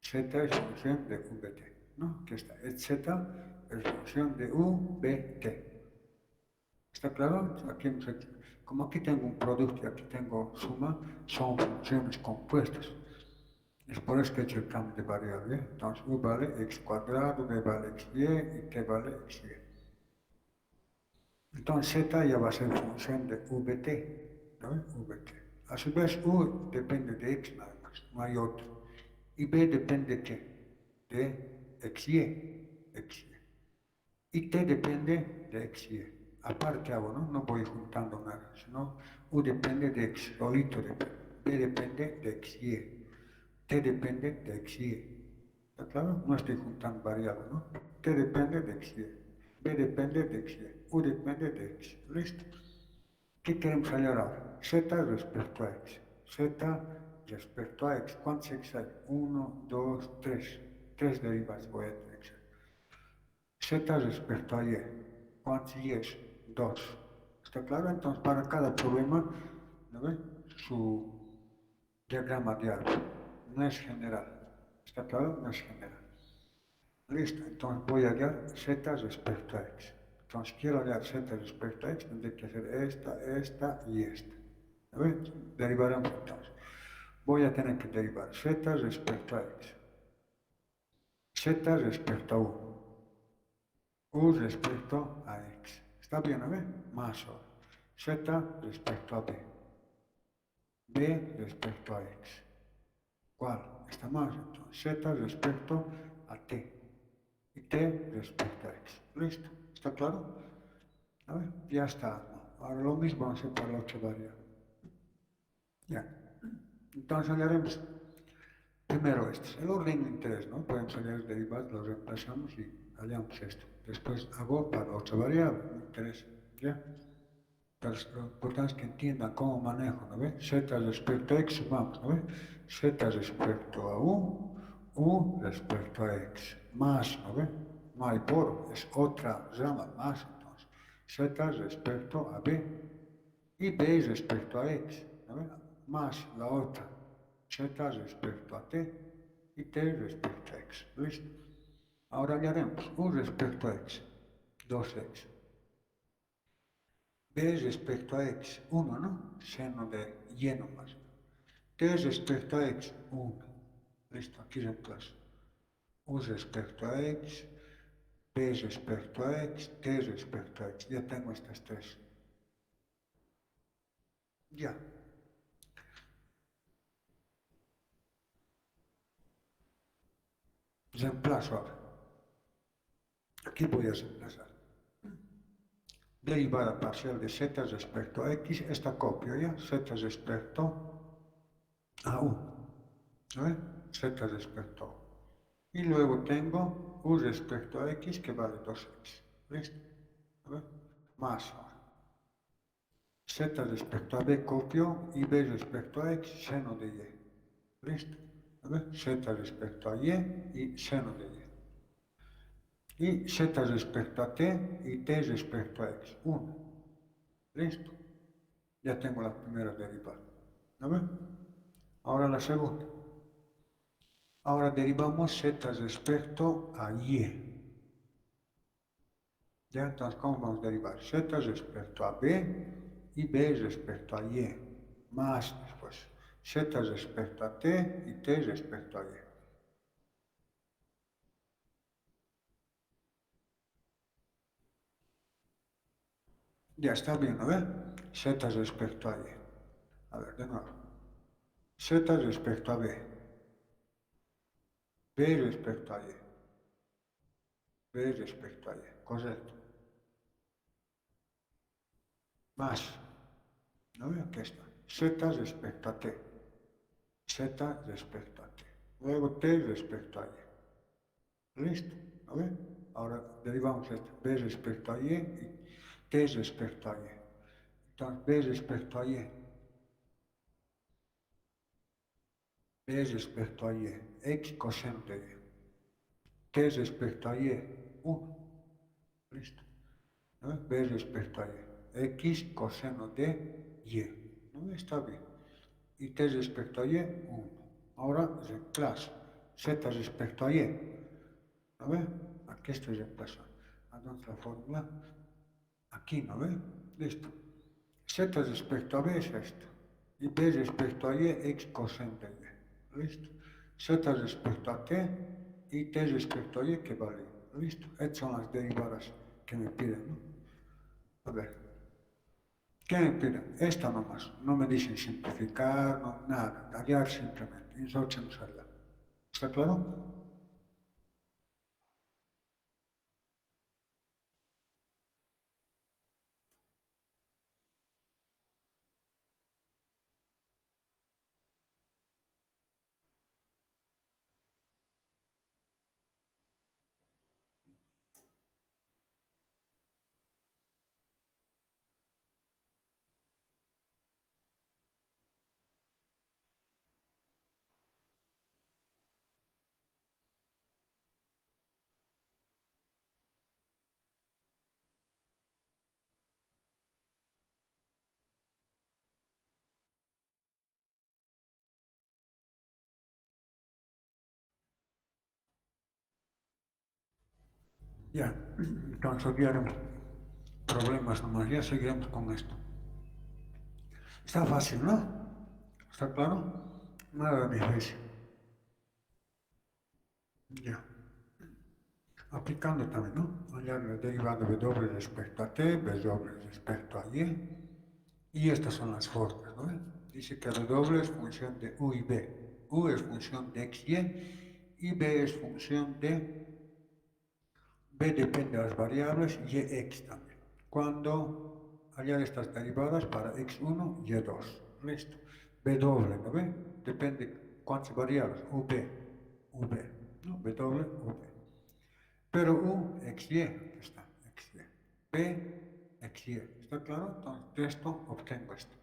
Z es función de vt. ¿No? Aquí está. Z es función de vt. ¿Está claro? Aquí como aquí tengo un producto y aquí tengo suma, son funciones compuestas. Es por eso que he hecho el cambio de variable. Entonces u vale x cuadrado, b vale xy y t vale xy. Entonces z ya va a ser función de vt, ¿no? Vt. A su vez u depende de x nada más, no hay otro. Y b depende de qué? De xy, xy. Y t depende de xy. Aparte hago, ¿no? No voy juntando nada, sino u depende de x, solito depende. B depende de xy. T depende de xy. ¿Está claro? No estoy juntando variables, ¿no? T depende de xy. B depende de xy. U depende de x. ¿Listo? ¿Qué queremos hallar ahora? Z respecto a x. Z respecto a x. ¿Cuántos x hay? 1, 2, 3. 3 derivadas voy a tener que hacer. Z respecto a y. ¿Cuántos y es? 2. ¿Está claro? Entonces, para cada problema, ¿no ves? Su diagrama de árbol. No es general. ¿Está claro? No es general. Listo. Entonces voy a hallar z respecto a x. Entonces quiero hallar z respecto a x, tendré que hacer esta y esta. ¿A ver? Derivaremos entonces. Voy a tener que derivar z respecto a x. Z respecto a u respecto a x. ¿Está bien, a ver? Más ahora. Z respecto a b. B respecto a x. ¿Cuál? Está más. Entonces, z respecto a t. Y t respecto a x. ¿Listo? ¿Está claro? A ver, ya está. Ahora lo mismo vamos a hacer para la otra variable. Ya. Entonces hallaremos primero estos. El orden de interés, ¿no? Podemos hallar derivados, los reemplazamos y hallamos esto. Después hago para la otra variable, me interesa. ¿Ya? Entonces, lo importante es que entiendan cómo manejo, ¿no ve? Z respecto a x sumamos, ¿no ve? Z respecto a u respecto a x. Más, ¿no ve? No hay por, es otra rama más, entonces. Z respecto a b y b respecto a x, ¿no ve? Más la otra. Z respecto a t y t respecto a x. ¿Listo? Ahora ya haremos u respecto a x, 2x. B respecto a x, 1, ¿no? Seno de y nomás. T respecto a x, 1. Listo, aquí reemplazo. U respecto a x, B respecto a x, T respecto a x. Ya tengo estas tres. Ya. Reemplazo ahora. Aquí voy a reemplazar. Derivada parcial de z respecto a x, esta copio ya, z respecto a u. ¿No? Z respecto a u. Y luego tengo u respecto a x que vale 2x. ¿Listo? Más ahora. Z respecto a b copio y b respecto a x seno de y. ¿Listo? Z respecto a y seno de y. Y z respecto a t y t respecto a x. 1. ¿Listo? Ya tengo la primera derivada. ¿No ves? Ahora la segunda. Ahora derivamos z respecto a y. ¿Ya? Entonces, ¿cómo vamos a derivar? Z respecto a b y b respecto a y. Más después. Z respecto a t y t respecto a y. Ya está bien, ¿no ves? Z respecto a y. A ver, de nuevo. Z respecto a b. B respecto a y. B respecto a y. Correcto. Más. ¿No ves? Aquí está. Z respecto a t. Z respecto a t. Luego t respecto a y. ¿Listo? ¿No ves? Ahora derivamos esto. B respecto a y t respecto a y. Entonces, b respecto a y. B respecto a y. X coseno de y. T respecto a y. 1. Listo. ¿No? B respecto a y. X coseno de y. ¿No? Está bien. Y t respecto a y, 1. Ahora reemplazo. Z respecto a y. ¿No ve? Aquí estoy reemplazando. Entonces la fórmula. Aquí, ¿no ve? Listo. Z respecto a b es esto. Y b respecto a y, x coseno de y. ¿Listo? Z respecto a T y T respecto a Y que vale. Listo, estas son las derivadas que me piden, ¿no? A ver, ¿qué me piden? Esta nomás, no me dicen simplificar, no, nada, hallar simplemente, insolchemos allá. ¿Está claro? Ya, entonces olvidaron problemas nomás, ya seguiremos con esto. Está fácil, ¿no? ¿Está claro? Nada difícil. Ya. Aplicando también, ¿no? Hallar la derivada W respecto a T, W respecto a Y. Y estas son las formas, ¿no? Dice que W es función de U y B. U es función de X, y B es función de B depende de las variables y X también. Cuando hallar estas derivadas para X1 y Y2. Listo. W, ¿no ve? Depende cuántas variables. UB. UB. ¿No? W, UB. Pero U, XY. Aquí está. XY. B, XY. ¿Está claro? Entonces, de esto obtengo esto.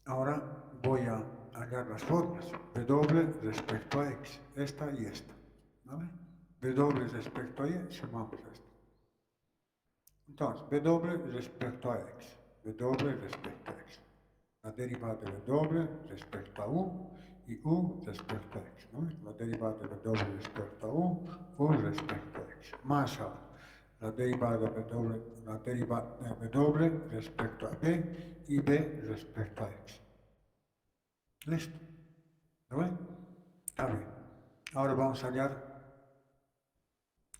Ahora voy a hallar las formas. W respecto a X. Esta y esta. ¿Vale? W respecto a Y, sumamos esto. Entonces, W respecto a X. W respecto a X. La derivada de W respecto a U y U respecto a X. ¿No? La derivada de W respecto a U respecto a X. Más ahora, la derivada de W, la derivada de W respecto a B y B respecto a X. Listo. ¿Lo ven? Está bien. Ahora vamos a hallar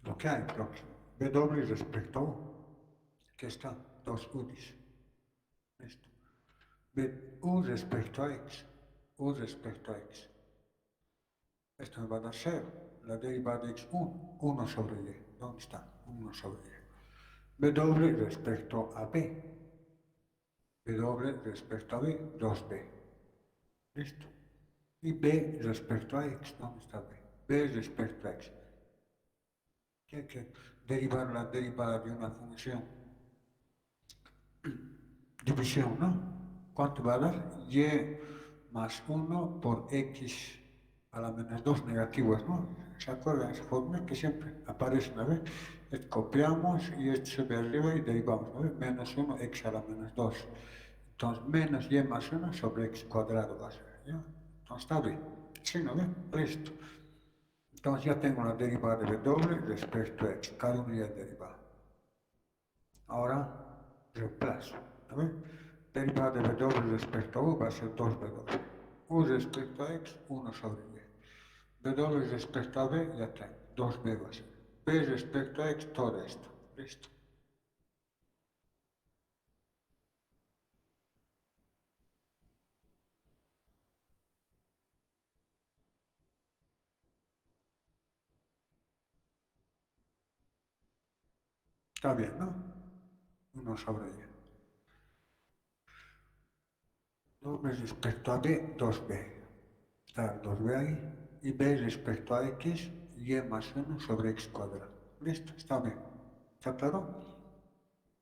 lo que hay próximo. W respecto a U. Aquí están dos UDIs. Listo. U respecto a X. U respecto a X. Esto me va a dar 0. La derivada de X1, 1 sobre Y. ¿Dónde está? 1 sobre Y. W respecto a B. W respecto a B, 2B. Listo. Y B respecto a X. ¿Dónde está B? B respecto a X. ¿Qué hay que derivar la derivada de una función? División, ¿no? ¿Cuánto va a dar? Y más 1 por X a la menos 2 negativos, ¿no? ¿Se acuerdan? Esa fórmula que siempre aparece, ¿no? Copiamos y esto se ve arriba y derivamos, ¿no? Menos 1, X a la menos 2. Entonces, menos Y más 1 sobre X cuadrado va a ser, ¿ya? Entonces, está bien. Sí, ¿no ve? Listo. Entonces, ya tengo la derivada de W respecto a X. Cada unidad derivada. Ahora, reemplazo, ¿no ve? Derivada de W respecto a U va a ser 2W. U respecto a X, 1 sobre Y. W respecto a B, ya tengo, 2B va a ser. B respecto a X, todo esto. Listo. Está bien, ¿no? 1 sobre Y. W respecto a B, 2B. Está el 2B ahí. Y B respecto a X, Y más 1 sobre X cuadrado. Listo, está bien. ¿Está claro?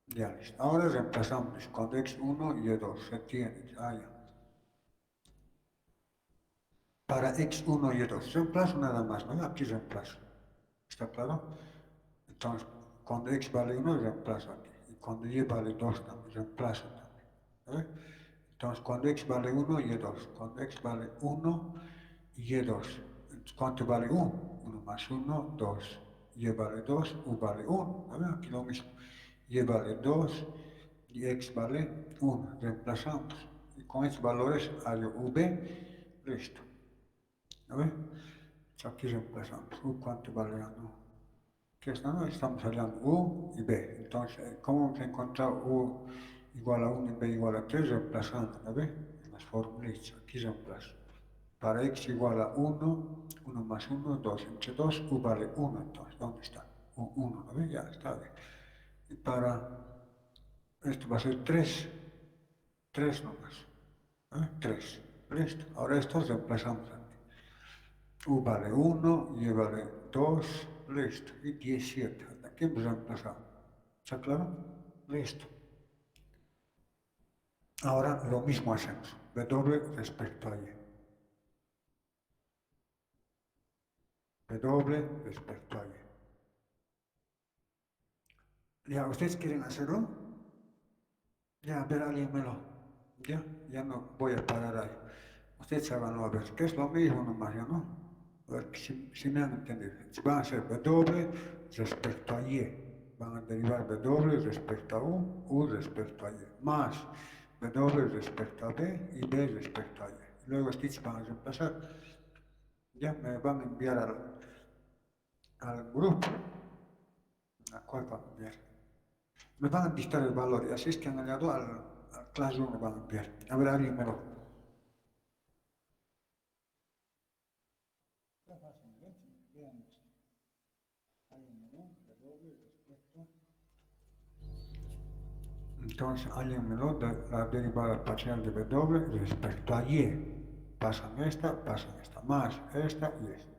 Ya listo. Ahora reemplazamos con X1 y Y2. Se tiene. Ah, ya. Para X1 y Y2. Reemplazo nada más, ¿no? Aquí reemplazo. ¿Está claro? Entonces, cuando X vale 1, reemplazo aquí. Y cuando Y vale 2, también reemplazo también. ¿Ves? Entonces, cuando X vale 1, Y2. Cuando X vale 1, Y2. ¿Cuánto vale 1? 1 más 1, 2. Y vale 2, U vale 1. ¿Ves? Aquí lo mismo. Y vale 2 y X vale 1. Reemplazamos. con estos valores hallo V, listo. ¿A ver? Aquí reemplazamos. U, ¿cuánto vale? No. Que esta no estamos hallando U y B. Entonces, ¿cómo vamos a encontrar U igual a 1 y B igual a 3? Reemplazando, ¿no ve? En las fórmulas, aquí reemplazo. Para x igual a 1, 1 más 1, 2 entre 2, U vale 1, entonces, ¿dónde está? U, 1, ¿no ve? Ya está bien. Y para esto va a ser 3, 3 nomás. 3, listo. Ahora esto reemplazamos aquí. U vale 1, Y vale 2, listo. Y 17. Aquí hemos reemplazado. ¿Está claro? Listo. Ahora lo mismo hacemos. W respecto a Y. W respecto a Y. Ya, ¿ustedes quieren hacerlo? Ya, a ver, alguien me lo. Ya, ya no voy a parar ahí. Ustedes háganlo a ver, que es lo mismo nomás, ¿ya no? A ver si me han entendido. Van a hacer W respecto a Y. Van a derivar W respecto a U respecto a Y. Más W respecto a B y B respecto a Y. Luego estos van a reemplazar. Ya me van a enviar al grupo. ¿A cuál van a enviar? Me van a dictar el valor y así es que han añadido al Classroom me van a enviar. A ver, alguien me lo. Entonces, alguien me lo da la derivada parcial de W respecto a Y. Pasan esta, más esta y esta.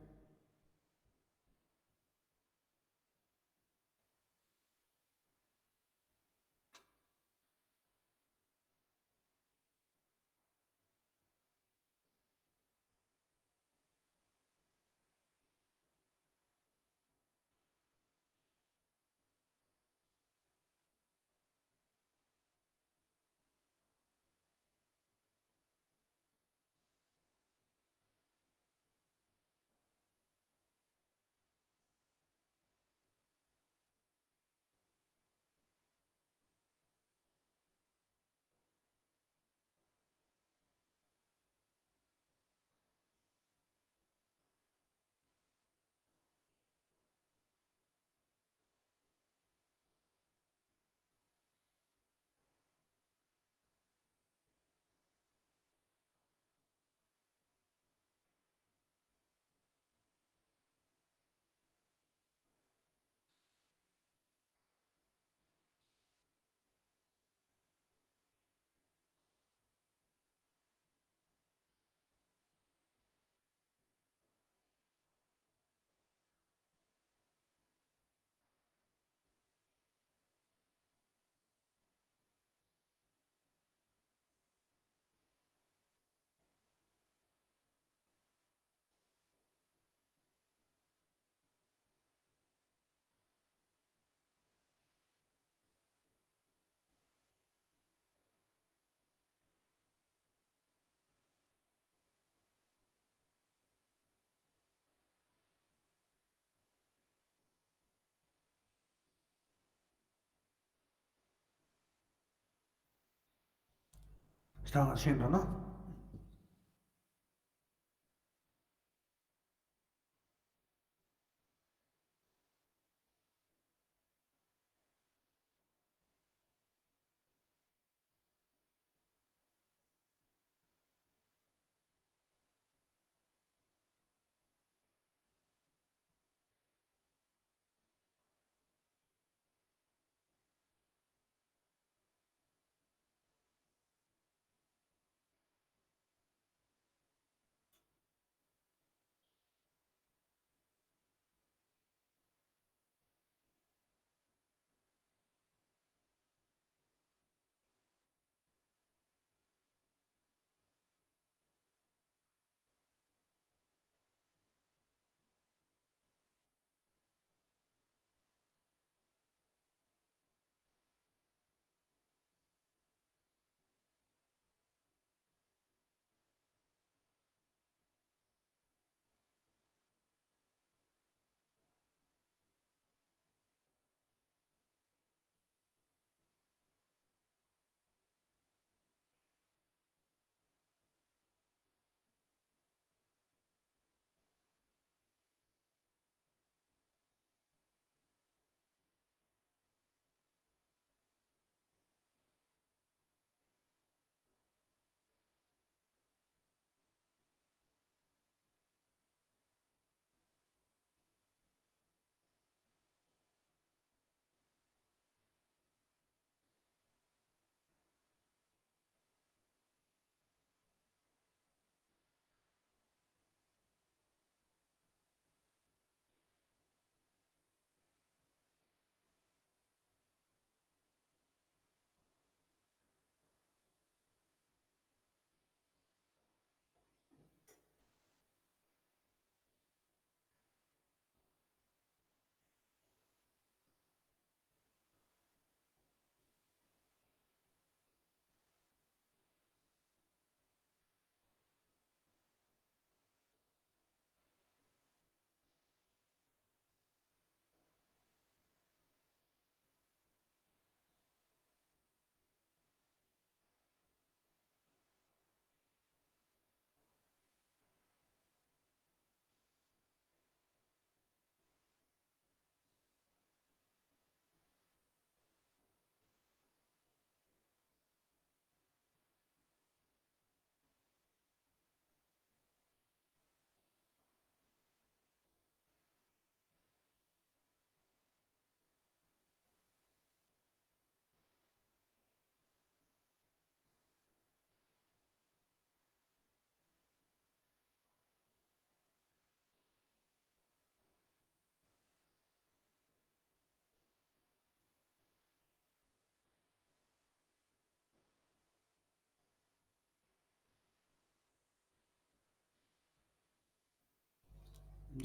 Están haciendo, ¿no?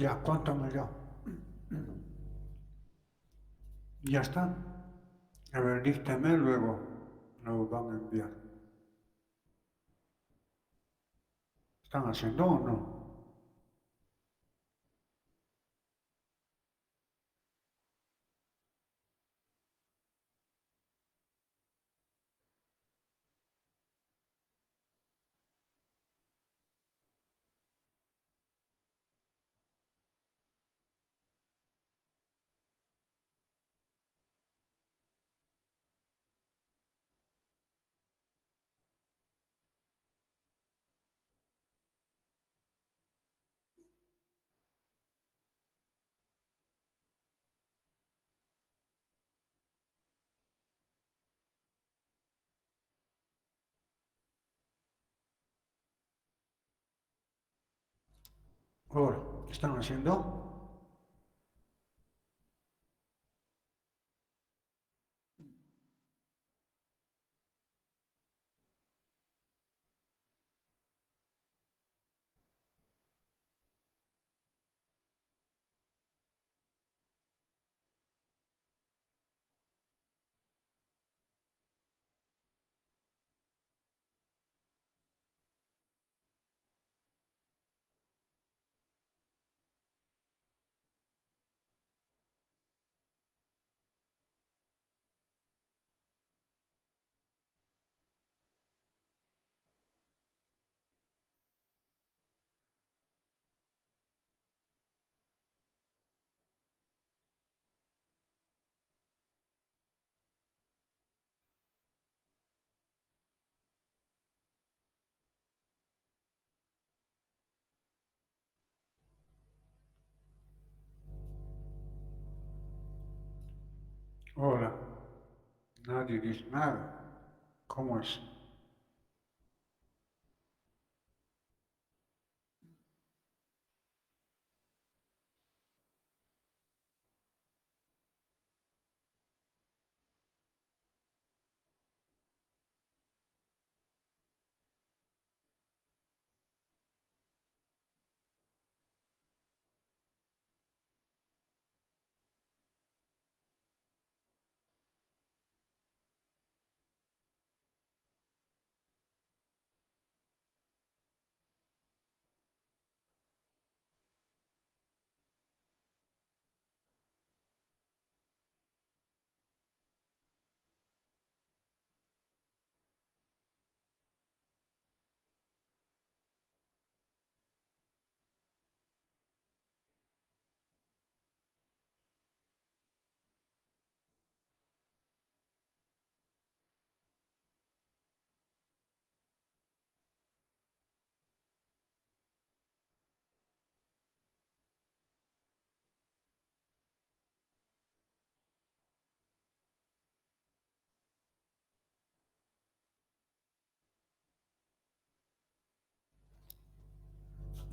Ya, cuéntame ya. Ya está. A ver, díctame luego. Lo van a enviar. ¿Están haciendo o no? Ahora, ¿están haciendo? Ahora, nadie dice nada. ¿Cómo es?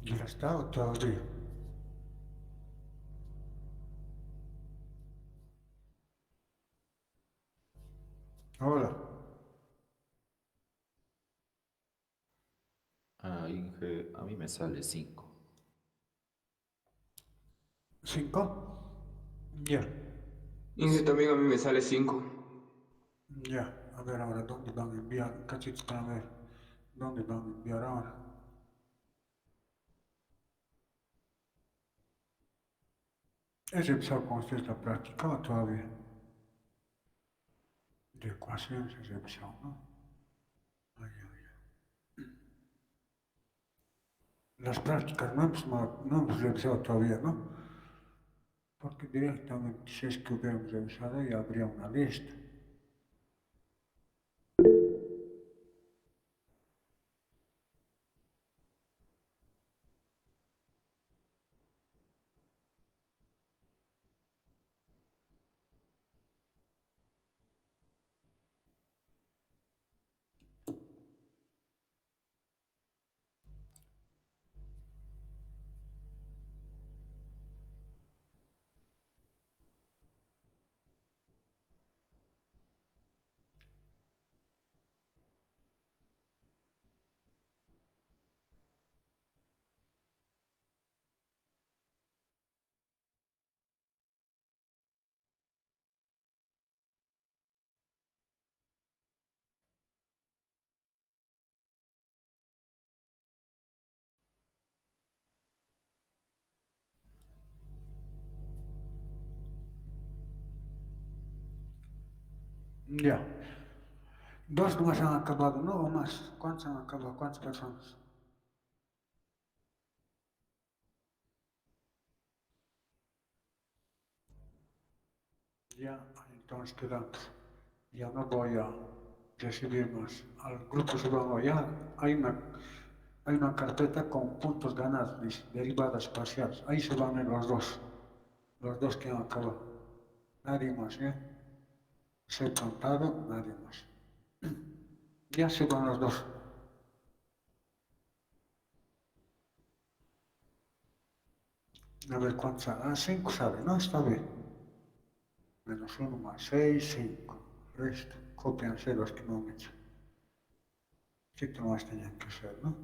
Ya está todavía. Ahora, Ah, Inge, a mí me sale 5. 5. Ya, Inge también a mí me sale 5. ya. A ver ahora, ¿dónde van a enviar? Cachito, a ver. ¿Dónde van a enviar ahora? Ese empezado con usted está practicado todavía. De ecuaciones ese empezado, ¿no? Ay, ay, ay. Las prácticas no hemos revisado todavía, ¿no? Porque directamente, si es que hubiéramos revisado, ya habría una lista. Ya. Dos nomás han acabado, ¿no? O más. ¿Cuántos han acabado? ¿Cuántas personas? Ya, entonces quedamos. Ya no voy a recibir más. Al grupo subango ya hay una carpeta con puntos ganados, dice, derivadas parciales. Ahí se van los dos que han acabado. Nadie más, ¿eh? Se he contado, nadie más. Ya se van los dos. A ver cuántos. Ah, 5 sabe, ¿no? Está bien. Menos uno más 6, 5. Resto. Cópianse los que no han hecho. Sí que más tenían que ser, ¿no?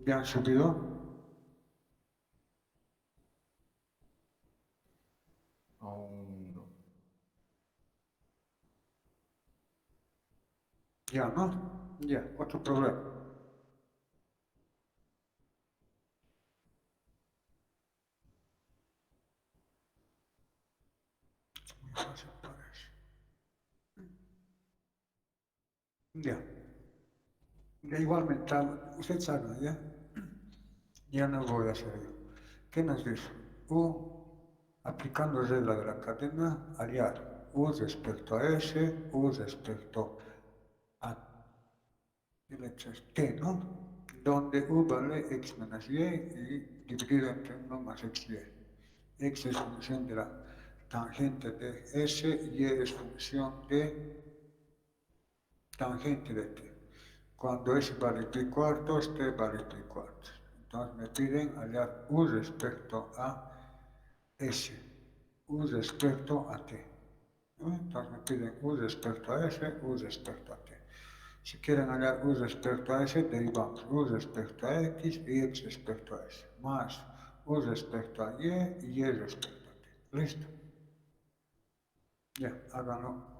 Ya han subido. Aún no. Ya, ¿no? Ya, otro problema. Muy fácil parece. Ya. Ya igualmente, usted sabe, ¿ya? Ya no voy a hacer yo. ¿Qué nos dice? U, aplicando regla de la cadena, aliar U respecto a S, U respecto a T, ¿no? Donde U vale x menos y dividido entre 1 más xy. X es función de la tangente de S, y es función de tangente de T. Cuando S vale pi cuartos, T vale pi cuartos. Entonces me piden hallar U respecto a S, U respecto a T. Entonces me piden U respecto a S, U respecto a T. Si quieren hallar U respecto a S, derivamos U respecto a X y X respecto a S, más U respecto a y respecto a T. ¿Listo? Ya, háganlo.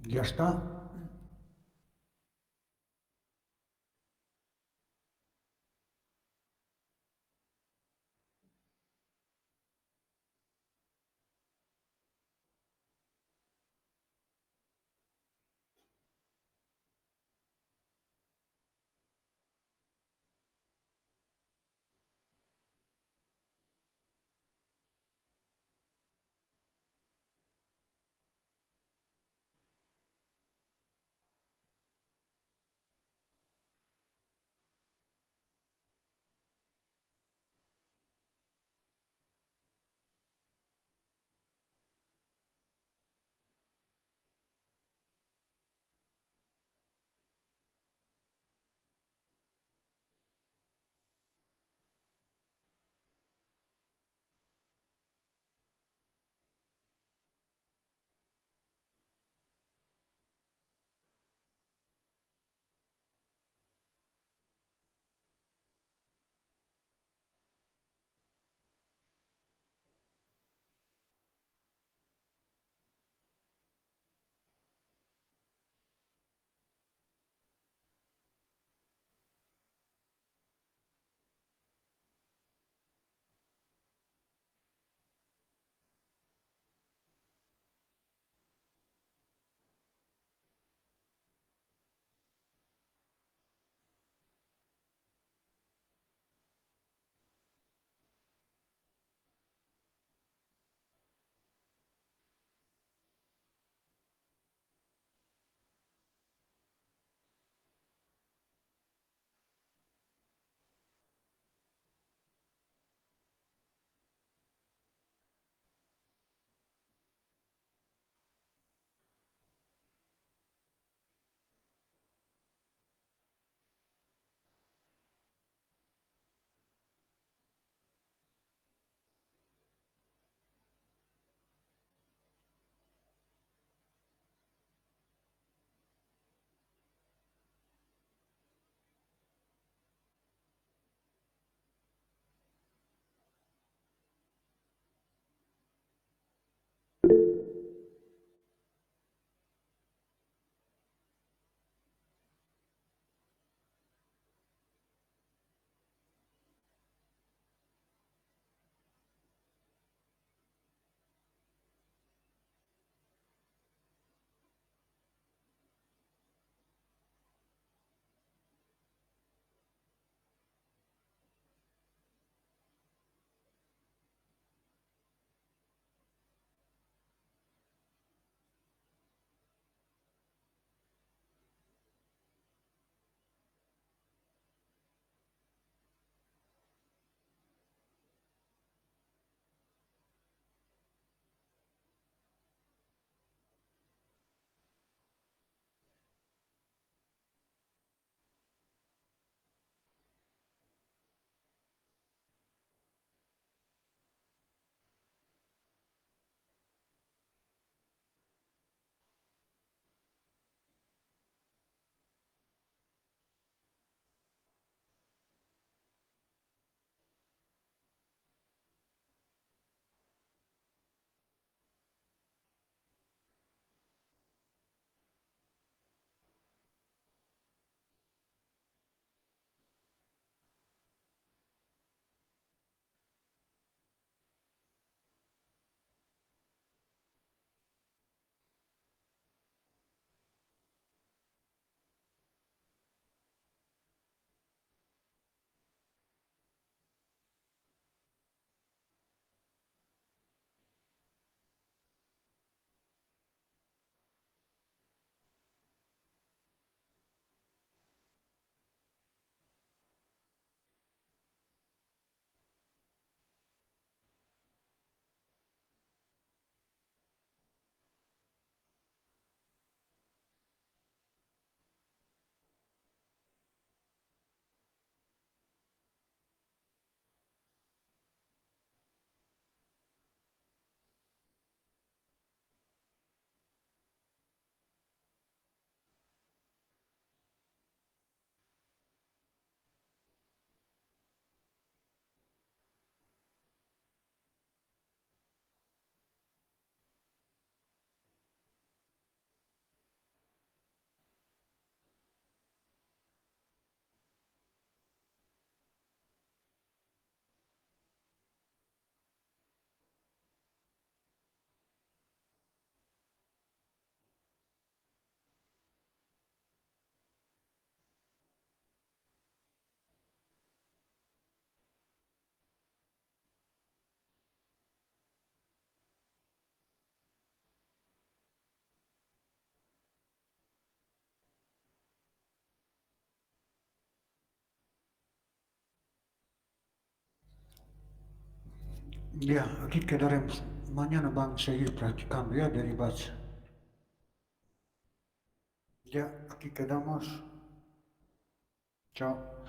Ya está. Ya, aquí quedaremos. Mañana vamos a seguir practicando ya derivadas. Ya, aquí quedamos. Chao.